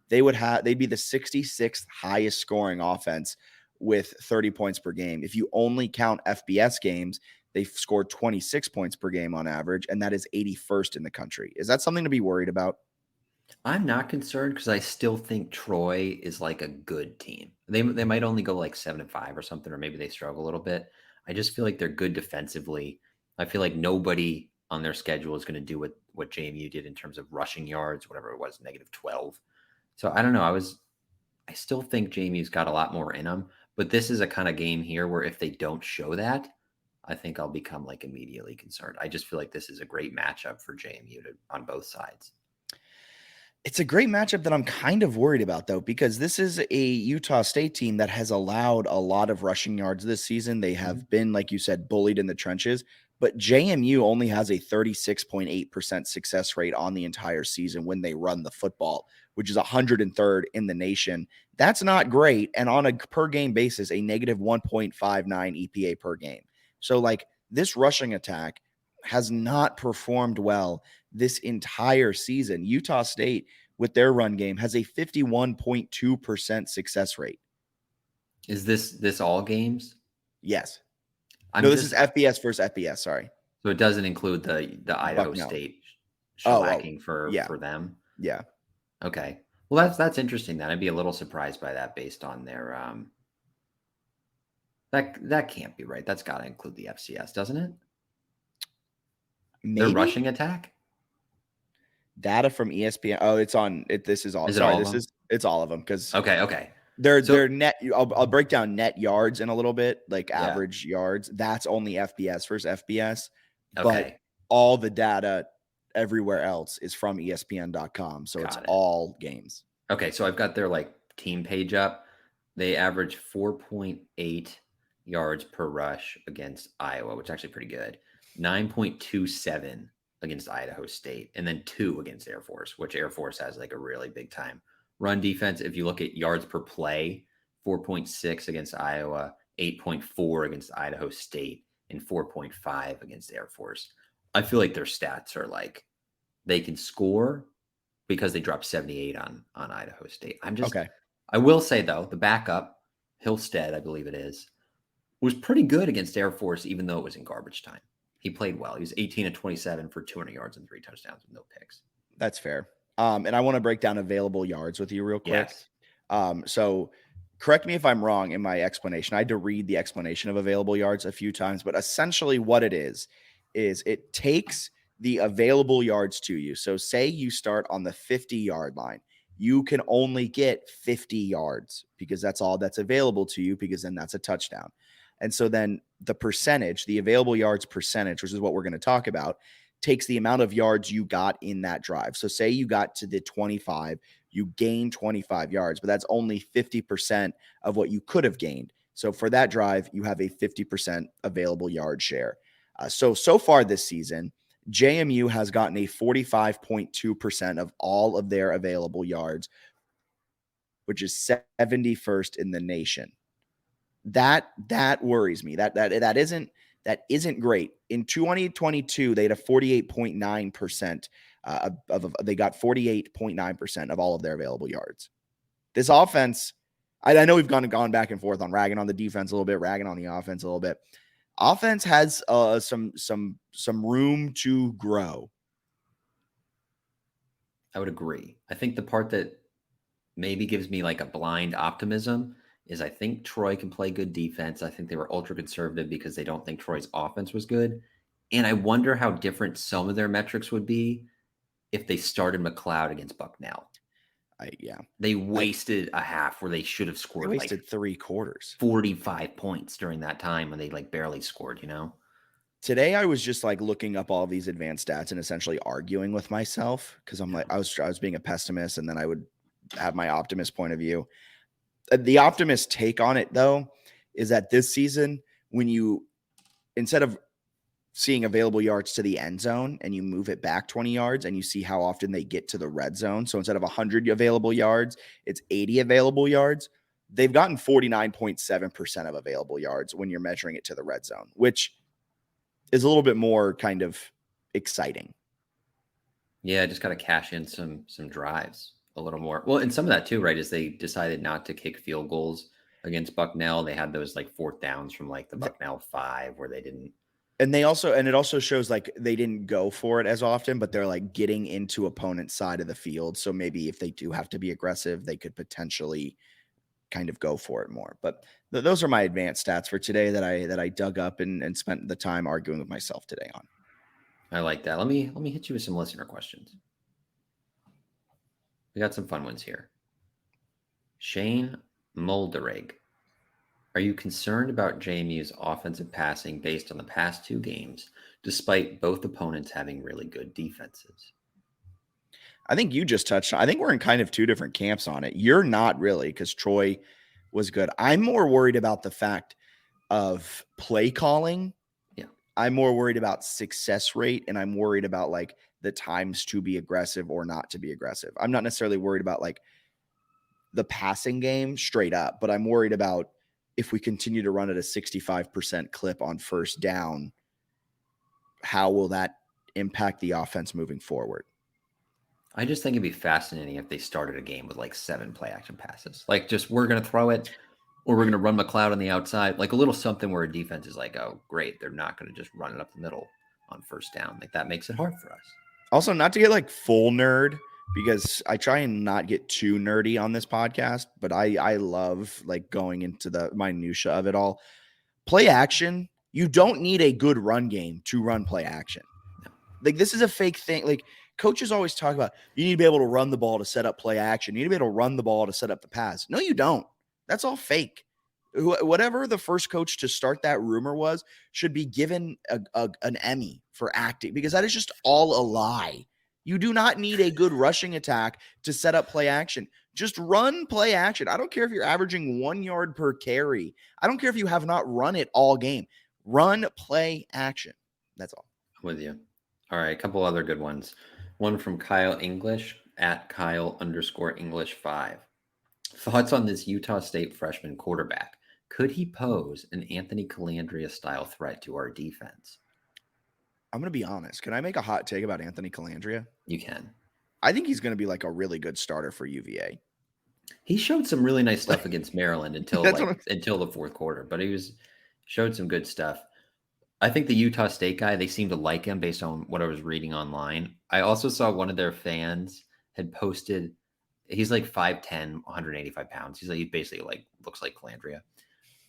they'd be the 66th highest scoring offense with 30 points per game. If you only count FBS games, they've scored 26 points per game on average, and that is 81st in the country. Is that something to be worried about? I'm not concerned because I still think Troy is like a good team. They might only go like 7-5 or something, or maybe they struggle a little bit. I just feel like they're good defensively. I feel like nobody on their schedule is going to do what what JMU did in terms of rushing yards, whatever it was, -12. So I don't know. I still think JMU's got a lot more in them, but this is a kind of game here where if they don't show that, I think I'll become like immediately concerned. I just feel like this is a great matchup for JMU on both sides. It's a great matchup that I'm kind of worried about, though, because this is a Utah State team that has allowed a lot of rushing yards this season. They have been, like you said, bullied in the trenches, but JMU only has a 36.8% success rate on the entire season when they run the football, which is 103rd in the nation. That's not great. And on a per game basis, a negative 1.59 EPA per game. So, like, this rushing attack has not performed well this entire season. Utah State, with their run game, has a 51.2% success rate. Is this all games? Yes. This is FBS versus FBS. Sorry. So it doesn't include the Idaho Bucknell. State shellacking for them. Yeah. Okay. Well, that's interesting. Then I'd be a little surprised by that based on their that can't be right. That's got to include the FCS, doesn't it? Maybe? Their rushing attack. Data from ESPN. Oh, it's on it. This is all. Is it sorry, all of this them? is it's all of them because Okay. They're net. I'll break down net yards in a little bit, like Yeah. average yards. That's only FBS versus FBS, but Okay. all the data everywhere else is from ESPN.com. So it's Got it. all games. Okay, so I've got their like team page up. They average 4.8 yards per rush against Iowa, which is actually pretty good. 9.27 against Idaho State, and then 2 against Air Force, which Air Force has like a really big time run defense. If you look at yards per play, 4.6 against Iowa, 8.4 against Idaho State, and 4.5 against Air Force. I feel like their stats are like they can score because they dropped 78 on Idaho State. Okay. I will say though, the backup, Hillstead, I believe it is, was pretty good against Air Force, even though it was in garbage time. He played well. He was 18 of 27 for 200 yards and 3 touchdowns with no picks. That's fair. And I want to break down available yards with you real quick. Yes. So correct me if I'm wrong in my explanation. I had to read the explanation of available yards a few times, but essentially what it is it takes the available yards to you. So say you start on the 50-yard line. You can only get 50 yards because that's all that's available to you, because then that's a touchdown. And so then the percentage, the available yards percentage, which is what we're going to talk about, takes the amount of yards you got in that drive. So say you got to the 25, you gained 25 yards, but that's only 50% of what you could have gained. So for that drive, you have a 50% available yard share. So far this season, JMU has gotten a 45.2% of all of their available yards, which is 71st in the nation. That worries me. That isn't great. In 2022, they had a 48.9% they got 48.9% of all of their available yards. This offense, I know we've gone back and forth on ragging on the defense a little bit, ragging on the offense a little bit. Offense has some room to grow. I would agree. I think the part that maybe gives me like a blind optimism is I think Troy can play good defense. I think they were ultra conservative because they don't think Troy's offense was good. And I wonder how different some of their metrics would be if they started McLeod against Bucknell. They wasted a half where they should have scored. They wasted 3 quarters, 45 points during that time when they like barely scored, Today I was just like looking up all these advanced stats and essentially arguing with myself because I'm like I was being a pessimist, and then I would have my optimist point of view. The optimist take on it though is that this season, when you instead of seeing available yards to the end zone and you move it back 20 yards and you see how often they get to the red zone. So instead of 100 available yards, it's 80 available yards. They've gotten 49.7% of available yards when you're measuring it to the red zone, which is a little bit more kind of exciting. Yeah, just got to cash in some drives a little more. Well, and some of that too, right, is they decided not to kick field goals against Bucknell. They had those like 4th downs from like the Bucknell 5 where they didn't. And it also shows like they didn't go for it as often, but they're like getting into opponent's side of the field. So maybe if they do have to be aggressive, they could potentially kind of go for it more. But those are my advanced stats for today that I dug up and spent the time arguing with myself today on. I like that. Let me hit you with some listener questions. We got some fun ones here. Shane Molderig. Are you concerned about JMU's offensive passing based on the past 2 games, despite both opponents having really good defenses? I think you just touched on, I think we're in kind of 2 different camps on it. You're not really, because Troy was good. I'm more worried about the fact of play calling. Yeah. I'm more worried about success rate, and I'm worried about like the times to be aggressive or not to be aggressive. I'm not necessarily worried about like the passing game straight up, but I'm worried about if we continue to run at a 65% clip on first down, how will that impact the offense moving forward? I just think it'd be fascinating if they started a game with like 7 play action passes. Like just we're going to throw it or we're going to run McLeod on the outside. Like a little something where a defense is like, oh, great. They're not going to just run it up the middle on first down. Like that makes it hard for us. Also, not to get like full nerd, because I try and not get too nerdy on this podcast, but I love like going into the minutia of it all. Play action, you don't need a good run game to run play action. Like this is a fake thing. Like coaches always talk about, you need to be able to run the ball to set up play action. You need to be able to run the ball to set up the pass. No, you don't. That's all fake. Whatever the first coach to start that rumor was should be given an Emmy for acting, because that is just all a lie. You do not need a good rushing attack to set up play action. Just run play action. I don't care if you're averaging 1 yard per carry. I don't care if you have not run it all game. Run play action. That's all. I'm with you. All right, a couple other good ones. One from Kyle English at Kyle_English5. Thoughts on this Utah State freshman quarterback? Could he pose an Anthony Calandria style threat to our defense? I'm going to be honest. Can I make a hot take about Anthony Calandria? You can. I think he's going to be like a really good starter for UVA. He showed some really nice stuff against Maryland until the fourth quarter, but he showed some good stuff. I think the Utah State guy, they seem to like him based on what I was reading online. I also saw one of their fans had posted, he's like 5'10", 185 pounds. He basically like looks like Calandria.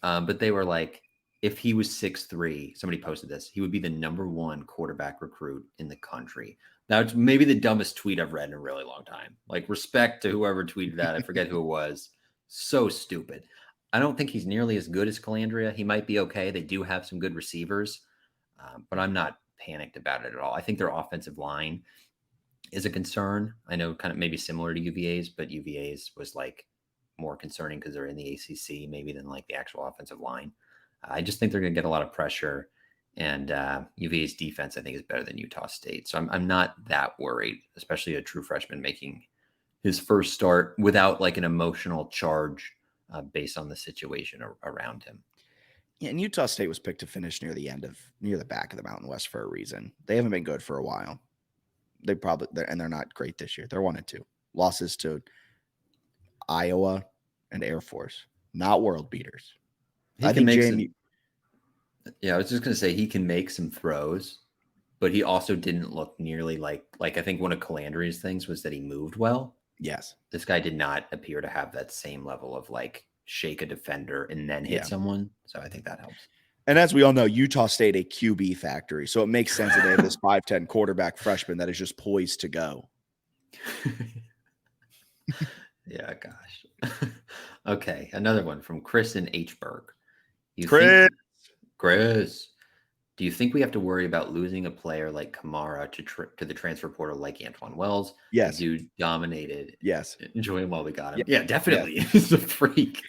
But they were like, if he was 6'3", somebody posted this, he would be the #1 quarterback recruit in the country. Now, it's maybe the dumbest tweet I've read in a really long time. Like, respect to whoever tweeted that. I forget who it was. So stupid. I don't think he's nearly as good as Calandria. He might be okay. They do have some good receivers, but I'm not panicked about it at all. I think their offensive line is a concern. I know kind of maybe similar to UVA's, but UVA's was like more concerning because they're in the ACC maybe than like the actual offensive line. I just think they're going to get a lot of pressure, and UVA's defense I think is better than Utah State. So I'm not that worried, especially a true freshman making his first start without like an emotional charge based on the situation around him. Yeah, and Utah State was picked to finish near the back of the Mountain West for a reason. They haven't been good for a while. They're not great this year. They're 1-2. Losses to Iowa and Air Force, not world beaters. I think JMU. I was just going to say he can make some throws, but he also didn't look nearly like I think one of Calandria's things was that he moved well. Yes. This guy did not appear to have that same level of like shake a defender and then hit someone. So I think that helps. And as we all know, Utah State a QB factory. So it makes sense that they have this 5'10" quarterback freshman that is just poised to go. Yeah, gosh. Okay, another one from Chris in Hburg. Chris, do you think we have to worry about losing a player like Kamara to the transfer portal like Antoine Wells? Yes. The dude dominated. Yes. Enjoy him while we got him. Yeah, definitely. Yeah. He's a freak.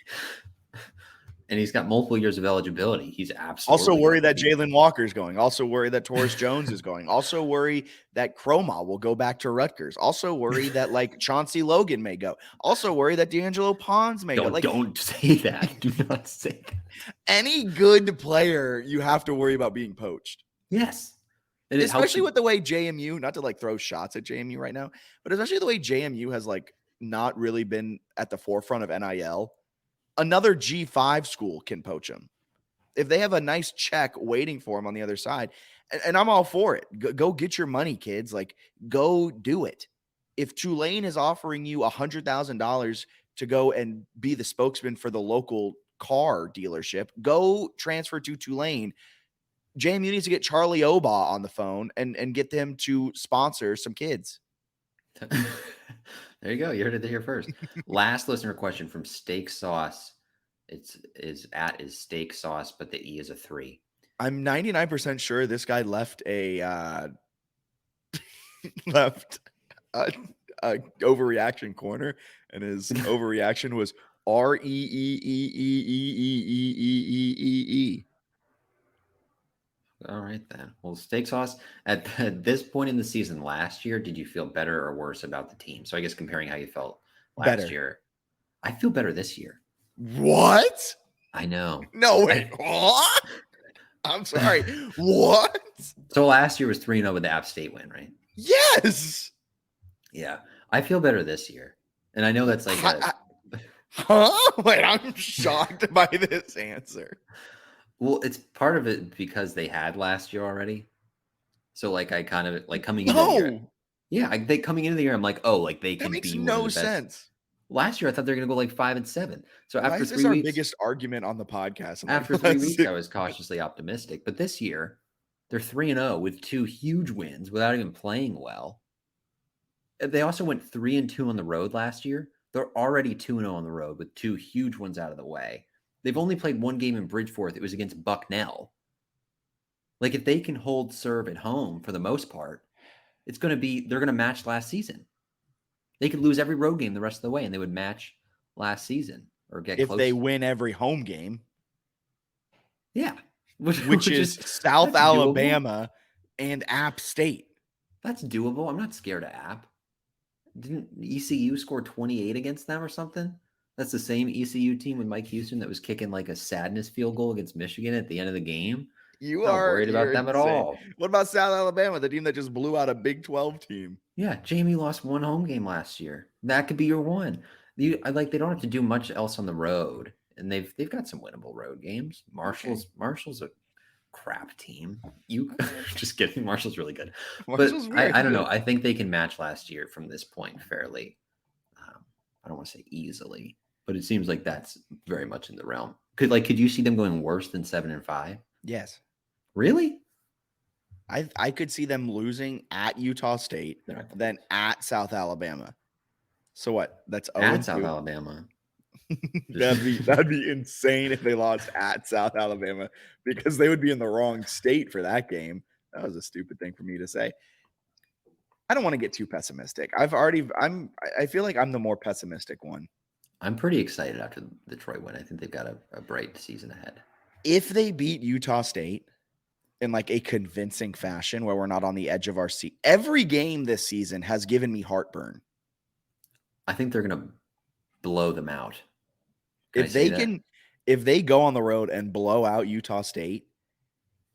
And he's got multiple years of eligibility. He's absolutely also worried that Jalen Walker's going. Also worried that Torres Jones is going. Also worry that Chroma will go back to Rutgers. Also worry that like Chauncey Logan may go. Also worry that D'Angelo Pons may go. Like, don't say that. Do not say that. Any good player, you have to worry about being poached. Yes. And especially with the way JMU, not to like throw shots at JMU right now, but especially the way JMU has like not really been at the forefront of NIL. Another G5 school can poach him if they have a nice check waiting for him on the other side. And I'm all for it. Go get your money, kids. Like, go do it. If Tulane is offering you $100,000 to go and be the spokesman for the local car dealership, go transfer to Tulane. JMU needs to get Charlie Obaugh on the phone and get them to sponsor some kids. There you go. You heard it here first. Last listener question from Steak Sauce. It's steak sauce, but the E is a 3. I'm 99% sure this guy left a left a overreaction corner, and his overreaction was REEEEEEEEEE. All right then. Well, Steak Sauce, at this point in the season last year, did you feel better or worse about the team? So I guess comparing how you felt last year, I feel better this year. What? I know. No way. What? I'm sorry. What? So last year was 3-0 with the App State win, right? Yes. Yeah. I feel better this year. And I know that's like Wait, I'm shocked by this answer. Well, it's part of it because they had last year already. So like I kind of like coming into the year. Yeah, they coming into the year, I'm like, oh, like they that can makes be no one of the best. sense. Last year, I thought they were going to go like 5-7. So Why after is 3 this our weeks, biggest argument on the podcast? after 3 weeks, I was cautiously optimistic. But this year, they're 3-0 with 2 huge wins without even playing well. They also went 3-2 on the road last year. They're already 2-0 on the road with 2 huge ones out of the way. They've only played 1 game in Bridgeforth. It was against Bucknell. Like if they can hold serve at home for the most part, they're going to match last season. They could lose every road game the rest of the way, and they would match last season or get if close. they win every home game. Yeah. Which is South Alabama and App State. That's doable. I'm not scared of App. Didn't ECU score 28 against them or something? That's the same ECU team with Mike Houston that was kicking like a sadness field goal against Michigan at the end of the game. You not are worried about them at all. What about South Alabama, the team that just blew out a Big 12 team? Yeah, JMU lost 1 home game last year. That could be your one. They don't have to do much else on the road, and they've got some winnable road games. Marshall's a crap team. You just kidding. Marshall's really good, but I don't know. I think they can match last year from this point fairly. I don't want to say easily, but it seems like that's very much in the realm. Could you see them going worse than 7-5? Yes. Really? I could see them losing at Utah State, then at South Alabama. So what? That's at South Alabama. that'd be insane if they lost at South Alabama, because they would be in the wrong state for that game. That was a stupid thing for me to say. I don't want to get too pessimistic. I feel like I'm the more pessimistic one. I'm pretty excited after the Troy win. I think they've got a bright season ahead. If they beat Utah State in like a convincing fashion where we're not on the edge of our seat, every game this season has given me heartburn. I think they're going to blow them out. If they go on the road and blow out Utah State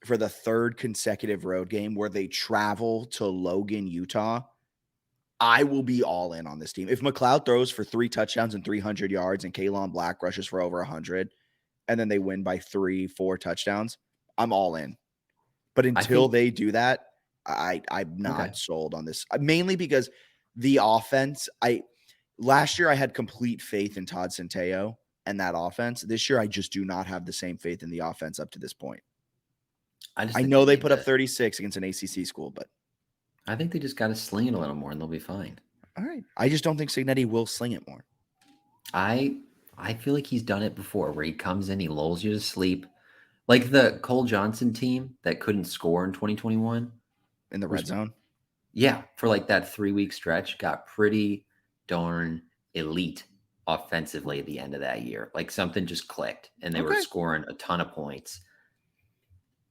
for the 3rd consecutive road game where they travel to Logan, Utah, I will be all in on this team. If McLeod throws for 3 touchdowns and 300 yards and Kaylon Black rushes for over 100, and then they win by 3-4 touchdowns, I'm all in. But until they do that, I'm not sold on this. Mainly because the offense, last year I had complete faith in Todd Centeio and that offense. This year I just do not have the same faith in the offense up to this point. I know they put up 36 against an ACC school, but I think they just got to sling it a little more and they'll be fine. All right. I just don't think Cignetti will sling it more. I feel like he's done it before where he comes in, he lulls you to sleep. Like the Cole Johnson team that couldn't score in 2021. In the red zone? Yeah. For like that 3-week stretch, got pretty darn elite offensively at the end of that year. Like something just clicked and they were scoring a ton of points.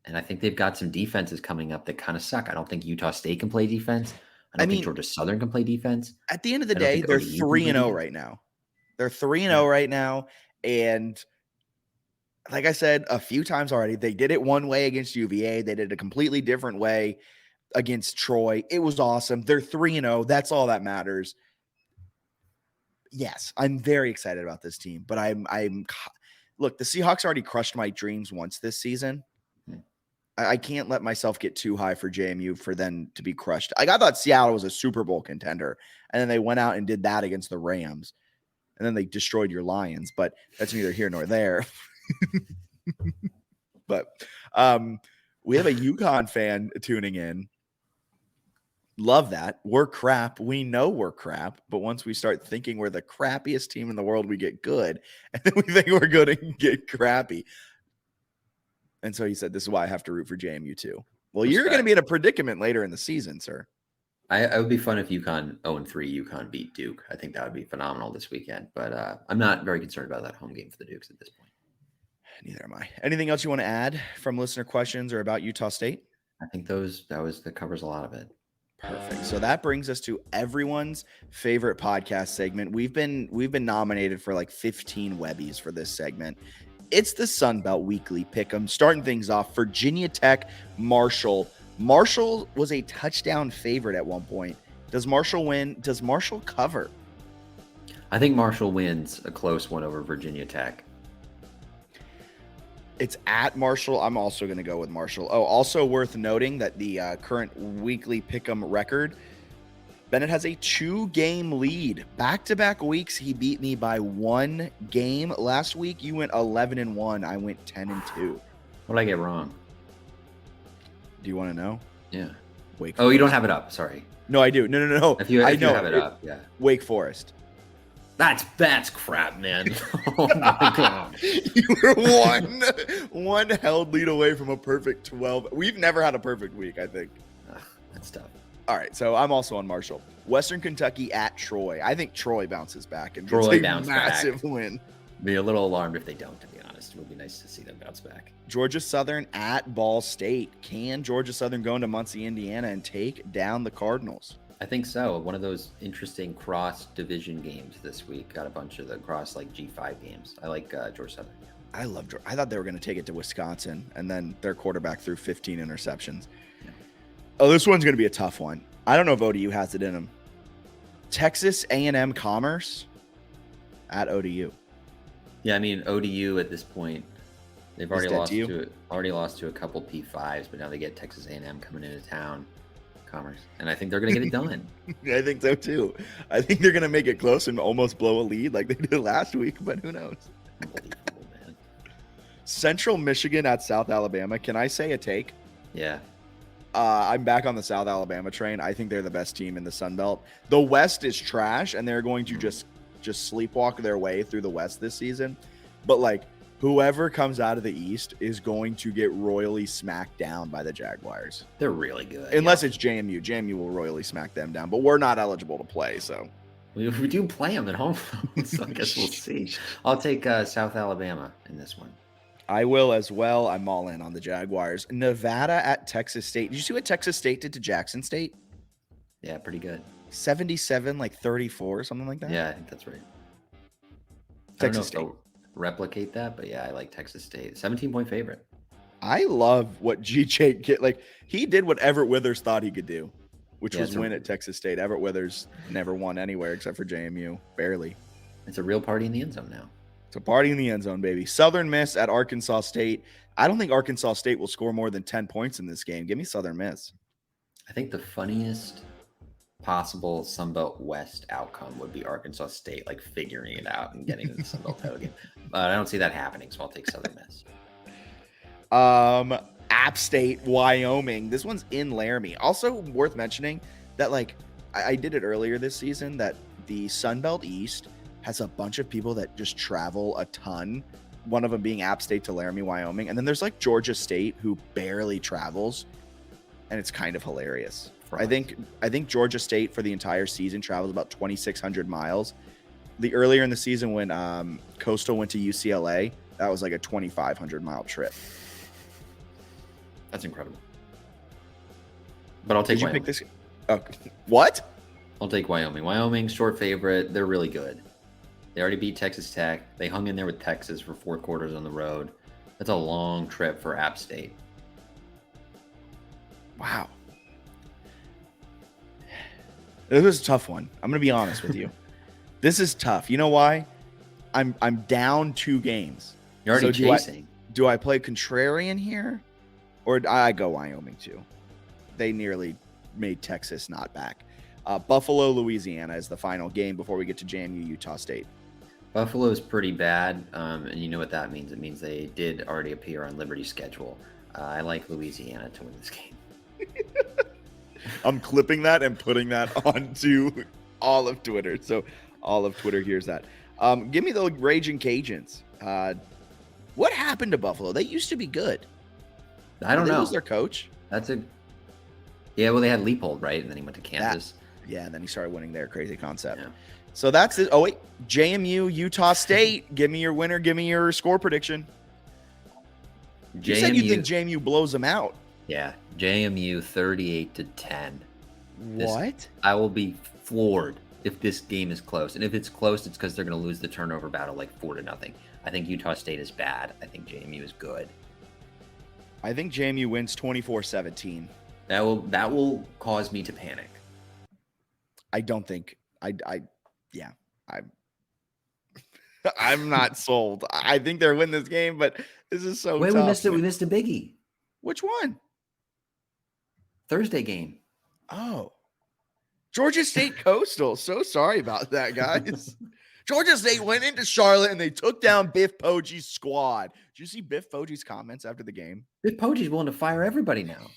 And I think they've got some defenses coming up that kind of suck. I don't think Utah State can play defense. I don't think Georgia Southern can play defense. At the end of the day, they're 3-0 right now. They're 3-0 right now. And like I said a few times already, they did it one way against UVA. They did it a completely different way against Troy. It was awesome. They're 3-0. That's all that matters. Yes, I'm very excited about this team, but look, the Seahawks already crushed my dreams once this season. I can't let myself get too high for JMU for them to be crushed. I thought Seattle was a Super Bowl contender, and then they went out and did that against the Rams, and then they destroyed your Lions, but that's neither here nor there. But We have a UConn fan tuning in. Love that. We're crap. We know we're crap. But once we start thinking we're the crappiest team in the world, we get good. And then we think we're good and get crappy. And so he said, this is why I have to root for JMU too. Well, you're going to be in a predicament later in the season, sir. I would be fun if UConn 0-3, UConn beat Duke. I think that would be phenomenal this weekend. But I'm not very concerned about that home game for the Dukes at this point. Neither am I. Anything else you want to add from listener questions or about Utah State? I think that covers a lot of it. Perfect. So that brings us to everyone's favorite podcast segment. We've been nominated for like 15 Webbies for this segment. It's the Sun Belt Weekly Pick'em. Starting things off, Virginia Tech, Marshall. Marshall was a touchdown favorite at one point. Does Marshall win? Does Marshall cover? I think Marshall wins a close one over Virginia Tech. It's at Marshall. I'm also going to go with Marshall. Oh, also worth noting that the current weekly pick'em record, Bennett has a 2-game lead. Back-to-back weeks, he beat me by 1 game. Last week, you went 11-1. I went 10-2. What did I get wrong? Do you want to know? Yeah. Wake Oh, you Forest. don't have it up. Sorry. No, I do. No. If you I have know. it up, yeah. Wake Forest. That's crap, man. Oh my god. You were one held lead away from a perfect 12. We've never had a perfect week, I think. That's tough. All right, so I'm also on Marshall. Western Kentucky at Troy. I think Troy bounces back and Troy gets a bounce massive back. win. Be a little alarmed if they don't, to be honest. It would be nice to see them bounce back. Georgia Southern at Ball State. Can Georgia Southern go into Muncie, Indiana, and take down the Cardinals? I think so. One of those interesting cross-division games this week. Got a bunch of the cross like G5 games. I like Georgia Southern. I love Georgia. I thought they were going to take it to Wisconsin, and then their quarterback threw 15 interceptions. Yeah. Oh, this one's going to be a tough one. I don't know if ODU has it in them. Texas A&M Commerce at ODU. Yeah, I mean ODU at this point, they've already lost to a couple P5s, but now they get Texas A&M coming into town. Commerce, and I think they're going to get it done. I think so too. I think they're going to make it close and almost blow a lead like they did last week, but who knows? Unbelievable, man. Central Michigan at South Alabama. Can I say a take? Yeah. I'm back on the South Alabama train. I think they're the best team in the Sun Belt. The West is trash, and they're going to just sleepwalk their way through the West this season. But like whoever comes out of the East is going to get royally smacked down by the Jaguars. They're really good. Unless it's JMU. JMU will royally smack them down, but we're not eligible to play, so. We do play them at home, so I guess we'll see. I'll take South Alabama in this one. I will as well. I'm all in on the Jaguars. Nevada at Texas State. Did you see what Texas State did to Jackson State? Yeah, pretty good. 77, like 34, something like that? Yeah, I think that's right. Texas State. Replicate that, but yeah, I like Texas State. 17-point favorite. I love what GJ get. Like he did what Everett Withers thought he could do, which was win at Texas State. Everett Withers never won anywhere except for JMU, barely. It's a real party in the end zone now. It's a party in the end zone, baby. Southern Miss at Arkansas State. I don't think Arkansas State will score more than 10 points in this game. Give me Southern Miss. I think the funniest possible Sunbelt West outcome would be Arkansas State like figuring it out and getting to the Sunbelt title game. But I don't see that happening, so I'll take Southern Miss. App State, Wyoming. This one's in Laramie. Also worth mentioning that like I did it earlier this season that the Sunbelt East has a bunch of people that just travel a ton. One of them being App State to Laramie, Wyoming. And then there's like Georgia State who barely travels. And it's kind of hilarious. Right. I think Georgia State for the entire season travels about 2,600 miles. The earlier in the season when Coastal went to UCLA, that was like a 2,500 mile trip. That's incredible. But I'll take Wyoming. Pick this? Oh, what? I'll take Wyoming. Wyoming's short favorite. They're really good. They already beat Texas Tech. They hung in there with Texas for 4 quarters on the road. That's a long trip for App State. Wow. This was a tough one. I'm going to be honest with you. This is tough. You know why? I'm down 2 games. You're already chasing. Do I play contrarian here? Or I go Wyoming too? They nearly made Texas not back. Buffalo, Louisiana is the final game before we get to JMU, Utah State. Buffalo is pretty bad, and you know what that means. It means they did already appear on Liberty's schedule. I like Louisiana to win this game. I'm clipping that and putting that onto all of Twitter. So all of Twitter hears that. Give me the Raging Cajuns. What happened to Buffalo? They used to be good. I don't Did they know. lose their coach? Yeah, well, they had Leopold, right? And then he went to Kansas. And then he started winning there. Crazy concept. Yeah. So that's it. Oh, wait. JMU, Utah State. Give me your winner. Give me your score prediction. You said you think JMU blows them out. Yeah, JMU 38-10. What? I will be floored if this game is close. And if it's close, it's because they're going to lose the turnover battle like 4-0. I think Utah State is bad. I think JMU is good. I think JMU wins 24-17. That will cause me to panic. I don't think I'm not sold. I think they're winning this game, but this is so Wait, tough. we missed a biggie. Which one? Thursday game. Oh. Georgia State Coastal. So sorry about that, guys. Georgia State went into Charlotte and they took down Biff Poggi's squad. Did you see Biff Poggi's comments after the game? Biff Poggi's willing to fire everybody now.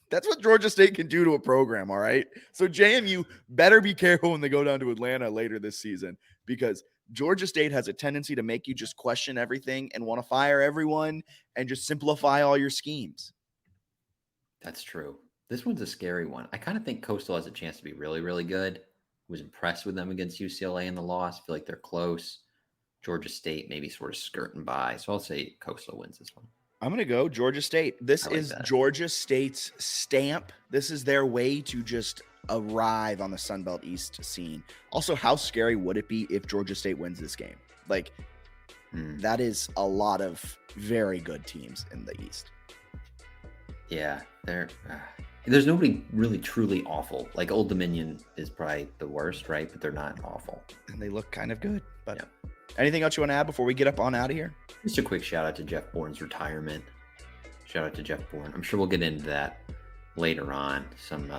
That's what Georgia State can do to a program, all right? So JMU better be careful when they go down to Atlanta later this season, because Georgia State has a tendency to make you just question everything and want to fire everyone and just simplify all your schemes. That's true. This one's a scary one. I kind of think Coastal has a chance to be really, really good. Was impressed with them against UCLA in the loss. Feel like they're close. Georgia State maybe sort of skirting by. So I'll say Coastal wins this one. I'm going to go Georgia State. This like is that. Georgia State's stamp. This is their way to just arrive on the Sun Belt East scene. Also, how scary would it be if Georgia State wins this game? Like, that is a lot of very good teams in the East. Yeah, there's nobody really truly awful. Like Old Dominion is probably the worst, right? But they're not awful. And they look kind of good. But yeah. Anything else you want to add before we get up on out of here? Just a quick shout out to Jeff Bourne's retirement. Shout out to Jeff Bourne. I'm sure we'll get into that later on. Some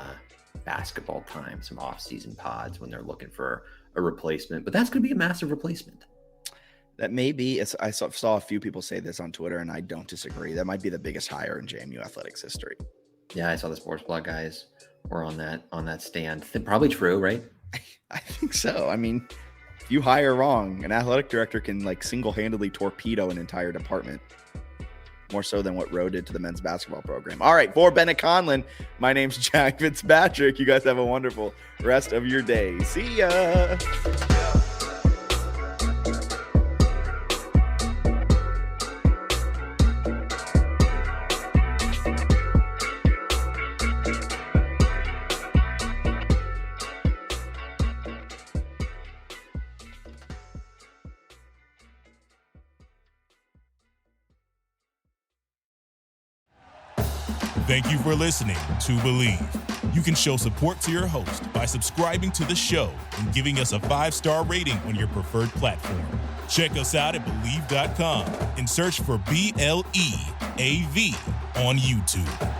basketball time, some off-season pods when they're looking for a replacement. But that's going to be a massive replacement. That may be. I saw a few people say this on Twitter, and I don't disagree. That might be the biggest hire in JMU athletics history. Yeah, I saw the sports blog guys were on that stand. Probably true, right? I think so. I mean, if you hire wrong, an athletic director can like single-handedly torpedo an entire department. More so than what Roe did to the men's basketball program. All right, for Bennett Conlon, my name's Jack Fitzpatrick. You guys have a wonderful rest of your day. See ya. Thank you for listening to Believe. You can show support to your host by subscribing to the show and giving us a 5-star rating on your preferred platform. Check us out at Believe.com and search for BLEAV on YouTube.